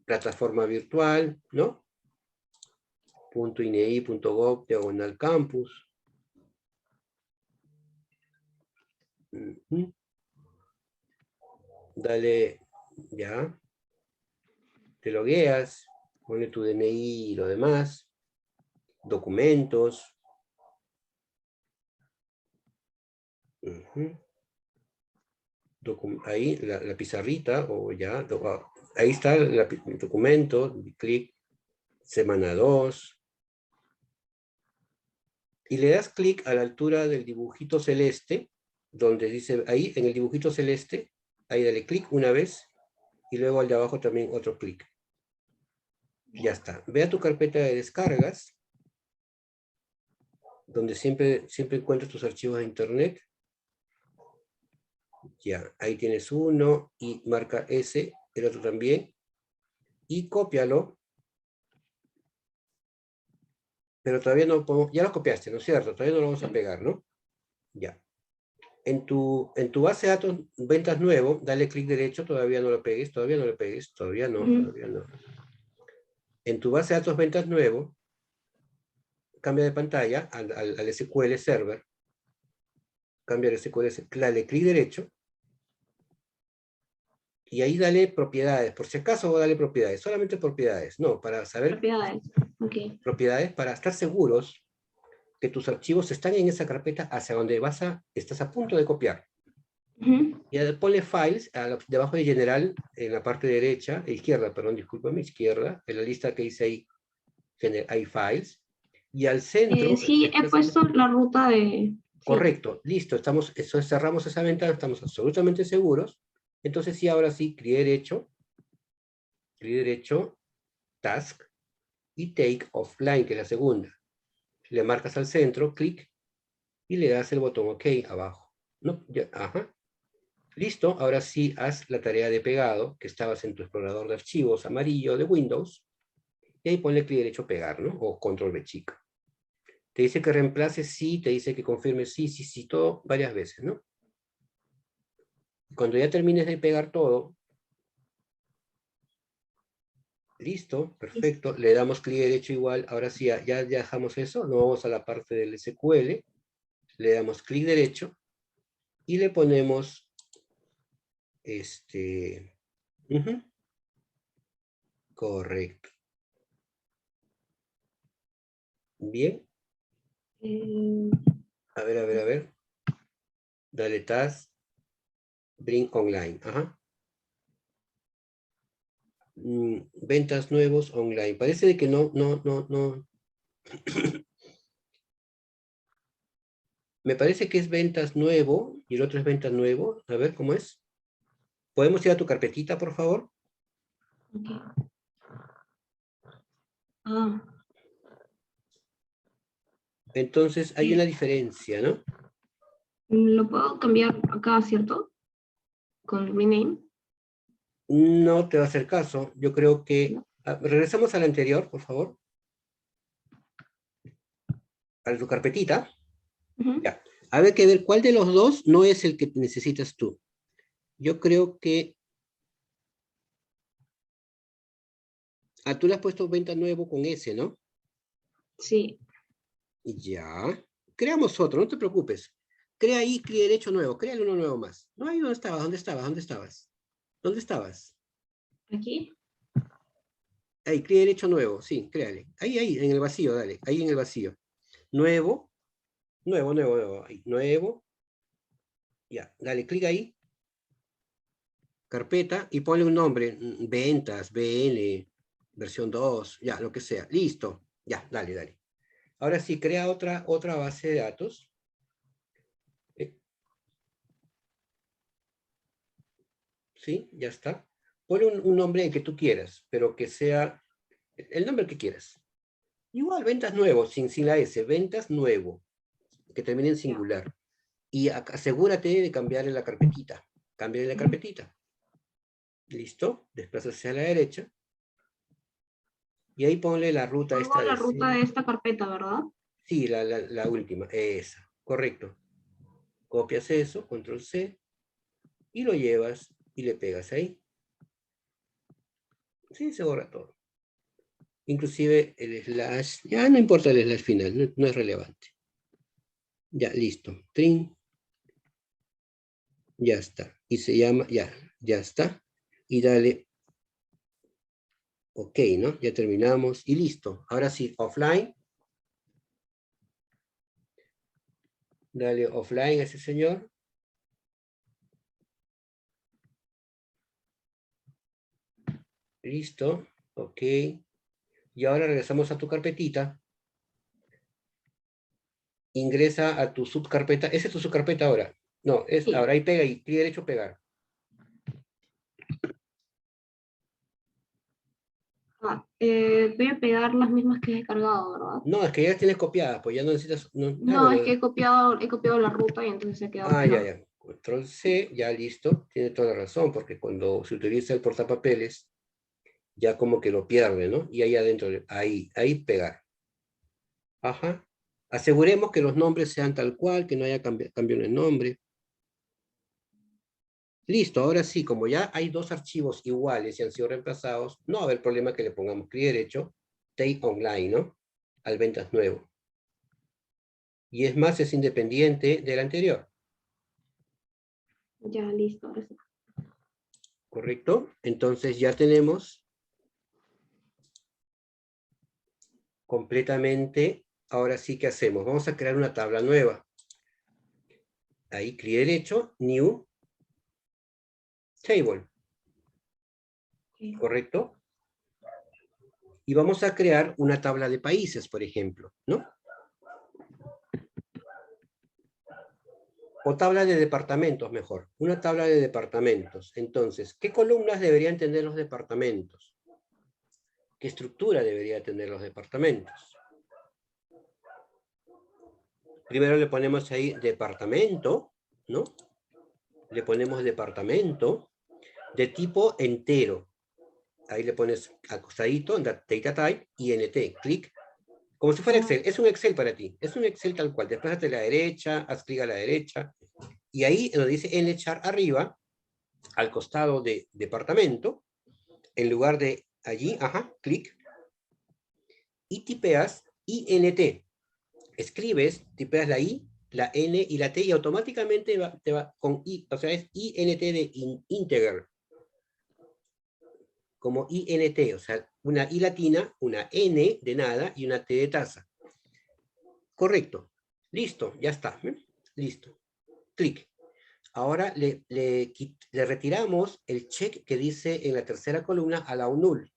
plataforma virtual, ¿no? .ini.gov/campus. Dale, ya. Te logueas, pone tu DNI y lo demás. Documentos. Ahí la pizarrita, o ya, ahí está el documento, clic, semana 2. Y le das clic a la altura del dibujito celeste, donde dice, ahí en el dibujito celeste, ahí dale clic una vez, y luego al de abajo también otro clic. Ya está. Ve a tu carpeta de descargas, donde siempre encuentras tus archivos de internet. Ya, ahí tienes uno, y marca ese, el otro también, y cópialo. Pero todavía no podemos, ya lo copiaste, ¿no es cierto? Todavía no lo vamos a pegar, ¿no? Ya. En tu base de datos, ventas nuevo, dale clic derecho, todavía no lo pegues, todavía no lo pegues, todavía no. En tu base de datos ventas nuevo, cambia de pantalla al SQL Server, cambia el SQL, dale clic derecho, y ahí dale propiedades, por si acaso dale propiedades, solamente propiedades, no, para saber
Propiedades. Ok.
propiedades, para estar seguros que tus archivos están en esa carpeta hacia donde estás a punto de copiar.
Ujú.
Y ponle files, debajo de general, en la parte derecha, izquierda, perdón, discúlpame, izquierda, en la lista que dice ahí, hay files, y al centro...
Sí, he puesto la ruta de... sí.
Correcto, listo, eso cerramos esa ventana, estamos absolutamente seguros. Entonces sí, ahora sí, clic derecho, task, y take offline, que es la segunda. Le marcas al centro, clic, y le das el botón OK abajo. ¿No? Ya, ajá. Listo, ahora sí haz la tarea de pegado, que estabas en tu explorador de archivos amarillo de Windows, y ahí ponle clic derecho pegar, ¿no? O control B chica. Te dice que reemplace sí, te dice que confirme sí, sí, sí, todo, varias veces, ¿no? Cuando ya termines de pegar todo, listo, perfecto, le damos clic derecho igual, ahora sí, ya dejamos eso, nos vamos a la parte del SQL, le damos clic derecho, y le ponemos, correcto. Bien, a ver, dale task, bring online, ajá. Ventas nuevos online, parece de que no. Me parece que es ventas nuevo, y el otro es ventas nuevo. A ver, ¿cómo es? ¿Podemos ir a tu carpetita, por favor?
Ok. Ah,
Entonces, hay una diferencia, ¿no?
lo puedo cambiar acá, ¿cierto? Con rename.
No te va a hacer caso. Yo creo que... regresamos a la anterior, por favor. A tu carpetita.
Ujú.
Ya. A ver, cuál de los dos no es el que necesitas tú. Yo creo que... tú le has puesto venta nuevo con S, ¿no?
Sí.
Ya. Creamos otro, no te preocupes. Crea ahí clic derecho nuevo. Créale uno nuevo más. No, ahí ¿dónde estabas? ¿Dónde estabas?
Aquí.
Ahí, clic derecho nuevo. Sí, créale. Ahí, en el vacío, dale. Ahí en el vacío. Nuevo. Ahí, nuevo. Ya, dale clic ahí. Carpeta y ponle un nombre. Ventas, BN, versión 2, ya, lo que sea. Listo. Ya, dale. Ahora sí, crea otra base de datos. ¿Sí? Ya está. Ponle un nombre que tú quieras, pero que sea el nombre que quieras. Igual, ventas nuevo, sin la S, ventas nuevo, que termine en singular. Y asegúrate de cambiarle la carpetita. Cámbiale la carpetita. ¿Listo? Desplázase a la derecha. Y ahí ponle la ruta
Pongo
esta
la
de
ruta
C.
de esta carpeta, ¿verdad?
Sí, la última, esa. Correcto. Copias eso, control C, y lo llevas y le pegas ahí. Sí, se borra todo. Inclusive el slash, ya no importa el slash final, no es relevante. Ya, listo. Trin. Ya está. Y se llama, ya está. Y dale OK, ¿no? Ya terminamos. Y listo. Ahora sí, offline. Dale offline a ese señor. Listo. OK. Y ahora regresamos a tu carpetita. Ingresa a tu subcarpeta. ¿Esa es tu subcarpeta ahora? No,
Sí.
ahora ahí pega y clic derecho pegar.
Voy a pegar las mismas que he descargado, ¿verdad?
No, es que ya las tienes copiadas, pues ya no necesitas...
No, es que he copiado la ruta y entonces se ha quedado pegado.
Ya. Control C, ya listo. Tiene toda la razón, porque cuando se utiliza el portapapeles, ya como que lo pierde, ¿no? Y ahí adentro, ahí pegar. Ajá. Aseguremos que los nombres sean tal cual, que no haya cambio en el nombre. Listo, ahora sí, como ya hay dos archivos iguales y han sido reemplazados, no va a haber problema que le pongamos clic derecho, take online, ¿no? Al ventas nuevo. Y es más, es independiente del anterior.
Ya, listo, ahora sí.
¿Correcto? Entonces ya tenemos completamente, ahora sí, ¿qué hacemos? Vamos a crear una tabla nueva. Ahí, clic derecho, New Table.
Ok.
¿Correcto? Y vamos a crear una tabla de países, por ejemplo, ¿no? O tabla de departamentos, mejor. Una tabla de departamentos. Entonces, ¿qué columnas deberían tener los departamentos? ¿Qué estructura debería tener los departamentos? Primero le ponemos ahí departamento, ¿no? Le ponemos departamento de tipo entero. Ahí le pones acostadito, data type, int, clic. Como si fuera Excel. Es un Excel para ti. Es un Excel tal cual. Desplázate a la derecha, haz clic a la derecha. Y ahí donde dice nchar arriba, al costado de departamento, en lugar de allí, clic, y tipeas int. Escribes, tipeas la I, la N y la T, y automáticamente te va con I, o sea, es INT de integer. Como INT, o sea, una I latina, una N de nada y una T de taza. Correcto. Listo, ya está. Listo. Clic. Ahora le retiramos el check que dice en la tercera columna allow null.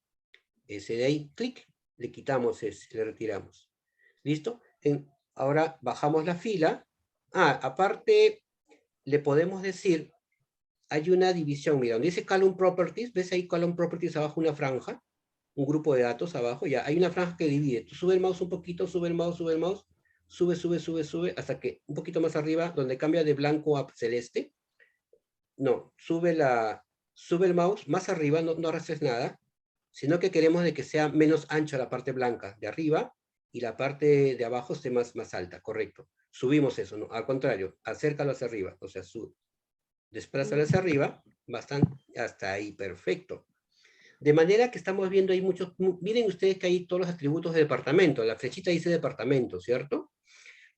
Ese de ahí, clic, le quitamos ese, le retiramos. ¿Listo? Ahora bajamos la fila. Aparte, le podemos decir, hay una división, mira, donde dice column properties, ¿ves ahí column properties abajo una franja? Un grupo de datos abajo, ya, hay una franja que divide. Tú sube el mouse un poquito, sube el mouse, sube, hasta que un poquito más arriba, donde cambia de blanco a celeste. No, sube el mouse más arriba, no arrastres nada, sino que queremos de que sea menos ancha la parte blanca de arriba y la parte de abajo esté más alta, correcto. Subimos eso, ¿no? Al contrario, acércalo hacia arriba, o sea, desplázalo hacia arriba, bastante, hasta ahí, perfecto. De manera que estamos viendo ahí muchos, miren ustedes que hay todos los atributos de departamento, la flechita dice departamento, ¿cierto?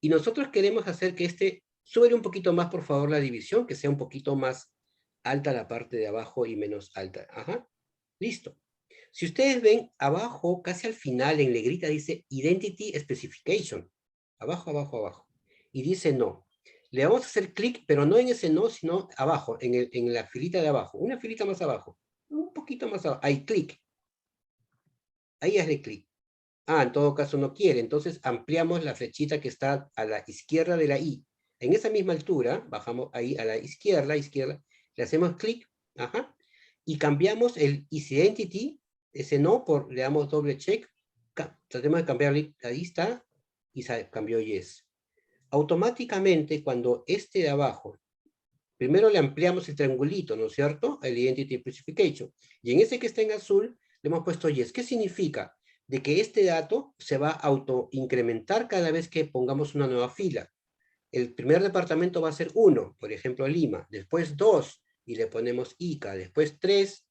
Y nosotros queremos hacer que sube un poquito más, por favor, la división, que sea un poquito más alta la parte de abajo y menos alta. Listo. Si ustedes ven, abajo, casi al final, en negrita, dice Identity Specification. Abajo. Y dice no. Le vamos a hacer clic, pero no en ese no, sino abajo, en la filita de abajo. Una filita más abajo. Un poquito más abajo. Ahí, clic. Ahí hazle clic. En todo caso no quiere. Entonces ampliamos la flechita que está a la izquierda de la I. En esa misma altura, bajamos ahí a la izquierda, le hacemos clic, y cambiamos el isIdentity, ese no, le damos doble check, tratemos de cambiarle, ahí está, y cambió yes. Automáticamente, cuando este de abajo, primero le ampliamos el triangulito, ¿no es cierto? El Identity Specification. Y en ese que está en azul, le hemos puesto yes. ¿Qué significa? De que este dato se va a autoincrementar cada vez que pongamos una nueva fila. El primer departamento va a ser 1, por ejemplo, Lima. Después 2, y le ponemos Ica. Después 3,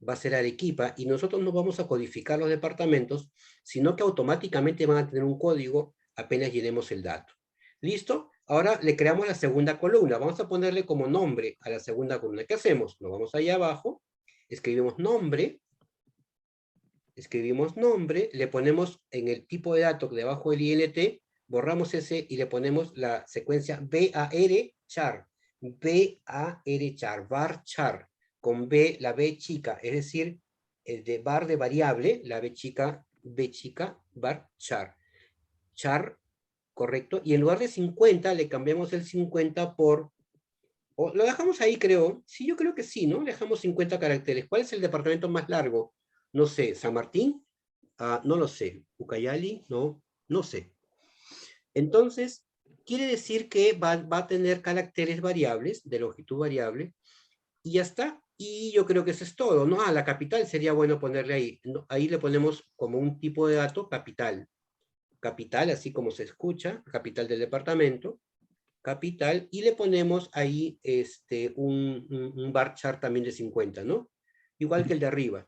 va a ser Arequipa. Y nosotros no vamos a codificar los departamentos, sino que automáticamente van a tener un código apenas llenemos el dato. ¿Listo? Ahora le creamos la segunda columna. Vamos a ponerle como nombre a la segunda columna. ¿Qué hacemos? Nos vamos allá abajo, escribimos nombre, le ponemos en el tipo de dato debajo del INT, borramos ese y le ponemos la secuencia var char, varchar, con B, la B chica, es decir, el de var de variable, la B chica, varchar. Char, correcto, y en lugar de 50 le cambiamos el 50 por, o lo dejamos ahí creo, sí, yo creo que sí, ¿no? Le dejamos 50 caracteres. ¿Cuál es el departamento más largo? No sé, ¿San Martín? No lo sé. ¿Ucayali? No sé. Entonces, quiere decir que va a tener caracteres variables, de longitud variable, y ya está. Y yo creo que eso es todo, ¿no? La capital sería bueno ponerle ahí. No, ahí le ponemos como un tipo de dato capital. Capital, así como se escucha, capital del departamento. capital, y le ponemos ahí un bar chart también de 50, ¿no? Igual que el de arriba,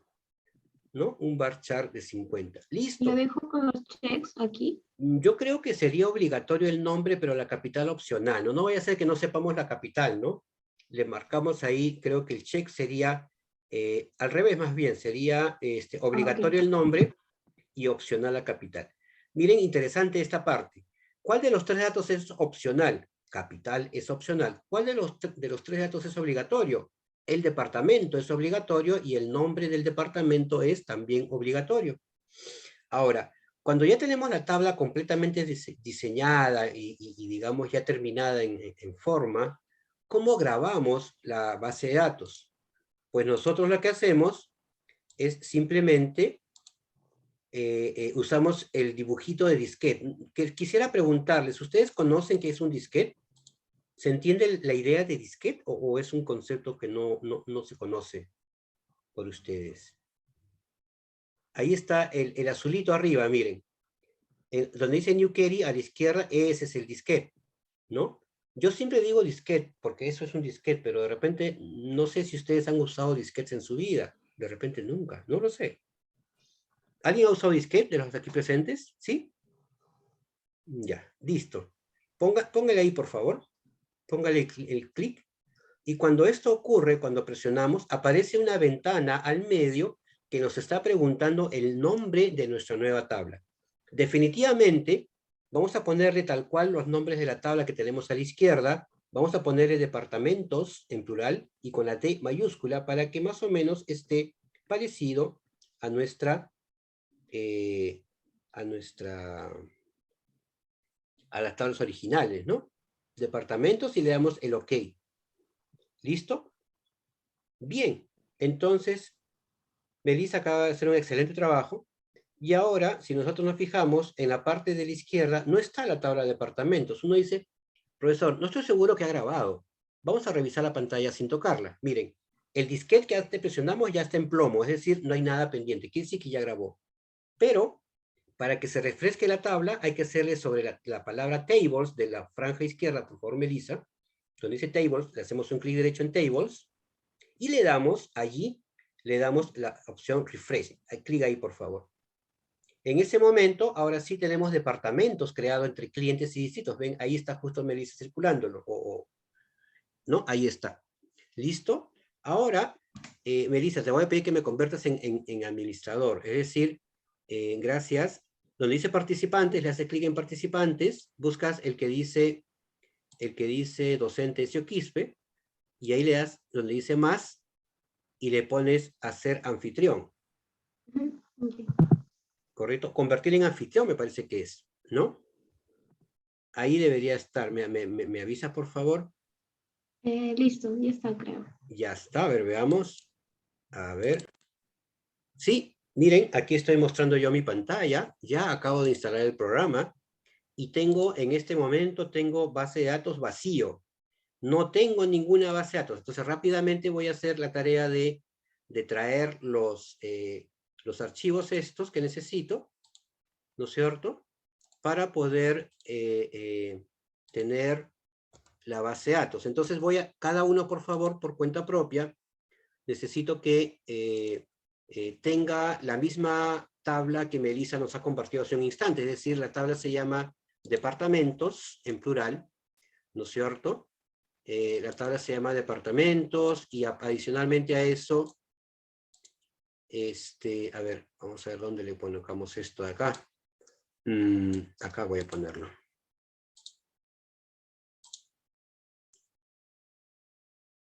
¿no? Un bar chart de 50. Listo.
Lo dejo con los checks aquí.
Yo creo que sería obligatorio el nombre, pero la capital opcional, ¿no? No vaya a ser que no sepamos la capital, ¿no? Le marcamos ahí, creo que el check sería, al revés más bien, sería obligatorio el nombre y opcional la capital. Miren, interesante esta parte. ¿Cuál de los tres datos es opcional? Capital es opcional. ¿Cuál de los tres datos es obligatorio? El departamento es obligatorio y el nombre del departamento es también obligatorio. Ahora, cuando ya tenemos la tabla completamente diseñada y digamos ya terminada en forma, ¿cómo grabamos la base de datos? Pues nosotros lo que hacemos es simplemente usamos el dibujito de disquete. Quisiera preguntarles, ¿ustedes conocen qué es un disquete? ¿Se entiende la idea de disquete o es un concepto que no se conoce por ustedes? Ahí está el azulito arriba, miren. Donde dice New Kerry, a la izquierda, ese es el disquete, ¿no? Yo siempre digo disquete, porque eso es un disquete, pero de repente, no sé si ustedes han usado disquetes en su vida. De repente nunca, no lo sé. ¿Alguien ha usado disquete de los aquí presentes? ¿Sí? Ya, listo. Póngale ahí, por favor. Póngale el clic. Y cuando esto ocurre, cuando presionamos, aparece una ventana al medio que nos está preguntando el nombre de nuestra nueva tabla. Definitivamente, vamos a ponerle tal cual los nombres de la tabla que tenemos a la izquierda, vamos a ponerle departamentos en plural y con la T mayúscula para que más o menos esté parecido a a las tablas originales, ¿no? Departamentos y le damos el OK. ¿Listo? Bien, entonces, Melissa acaba de hacer un excelente trabajo. Y ahora, si nosotros nos fijamos, en la parte de la izquierda no está la tabla de departamentos. Uno dice, profesor, no estoy seguro que ha grabado. Vamos a revisar la pantalla sin tocarla. Miren, el disquete que antes presionamos ya está en plomo, es decir, no hay nada pendiente. Quiere decir que ya grabó. Pero, para que se refresque la tabla, hay que hacerle sobre la palabra tables de la franja izquierda, por favor, Melissa, donde dice tables, le hacemos un clic derecho en tables, y le damos allí, le damos la opción refresh. Clic ahí, por favor. En ese momento, ahora sí tenemos departamentos creados entre clientes y distritos. Ven, ahí está justo Melissa circulándolo. ¿No? Ahí está. ¿Listo? Ahora, Melissa, te voy a pedir que me conviertas en administrador. Es decir, gracias. Donde dice participantes, le haces clic en participantes, buscas el que dice docente Xioquispe, y ahí le das donde dice más, y le pones hacer anfitrión.
Okay.
¿Correcto? Convertir en anfitrión me parece que es, ¿no? Ahí debería estar. ¿Me avisa, por favor?
Listo, ya está, creo.
Ya está, a ver, veamos. A ver. Sí, miren, aquí estoy mostrando yo mi pantalla. Ya acabo de instalar el programa. Y tengo, en este momento, tengo base de datos vacío. No tengo ninguna base de datos. Entonces, rápidamente voy a hacer la tarea de traer los archivos estos que necesito, ¿no es cierto?, para poder tener la base de datos. Entonces cada uno, por favor, por cuenta propia, necesito que tenga la misma tabla que Melissa nos ha compartido hace un instante, es decir, la tabla se llama departamentos, en plural, ¿no es cierto? La tabla se llama departamentos, y adicionalmente a eso, a ver, vamos a ver dónde le colocamos esto de acá. Acá voy a ponerlo.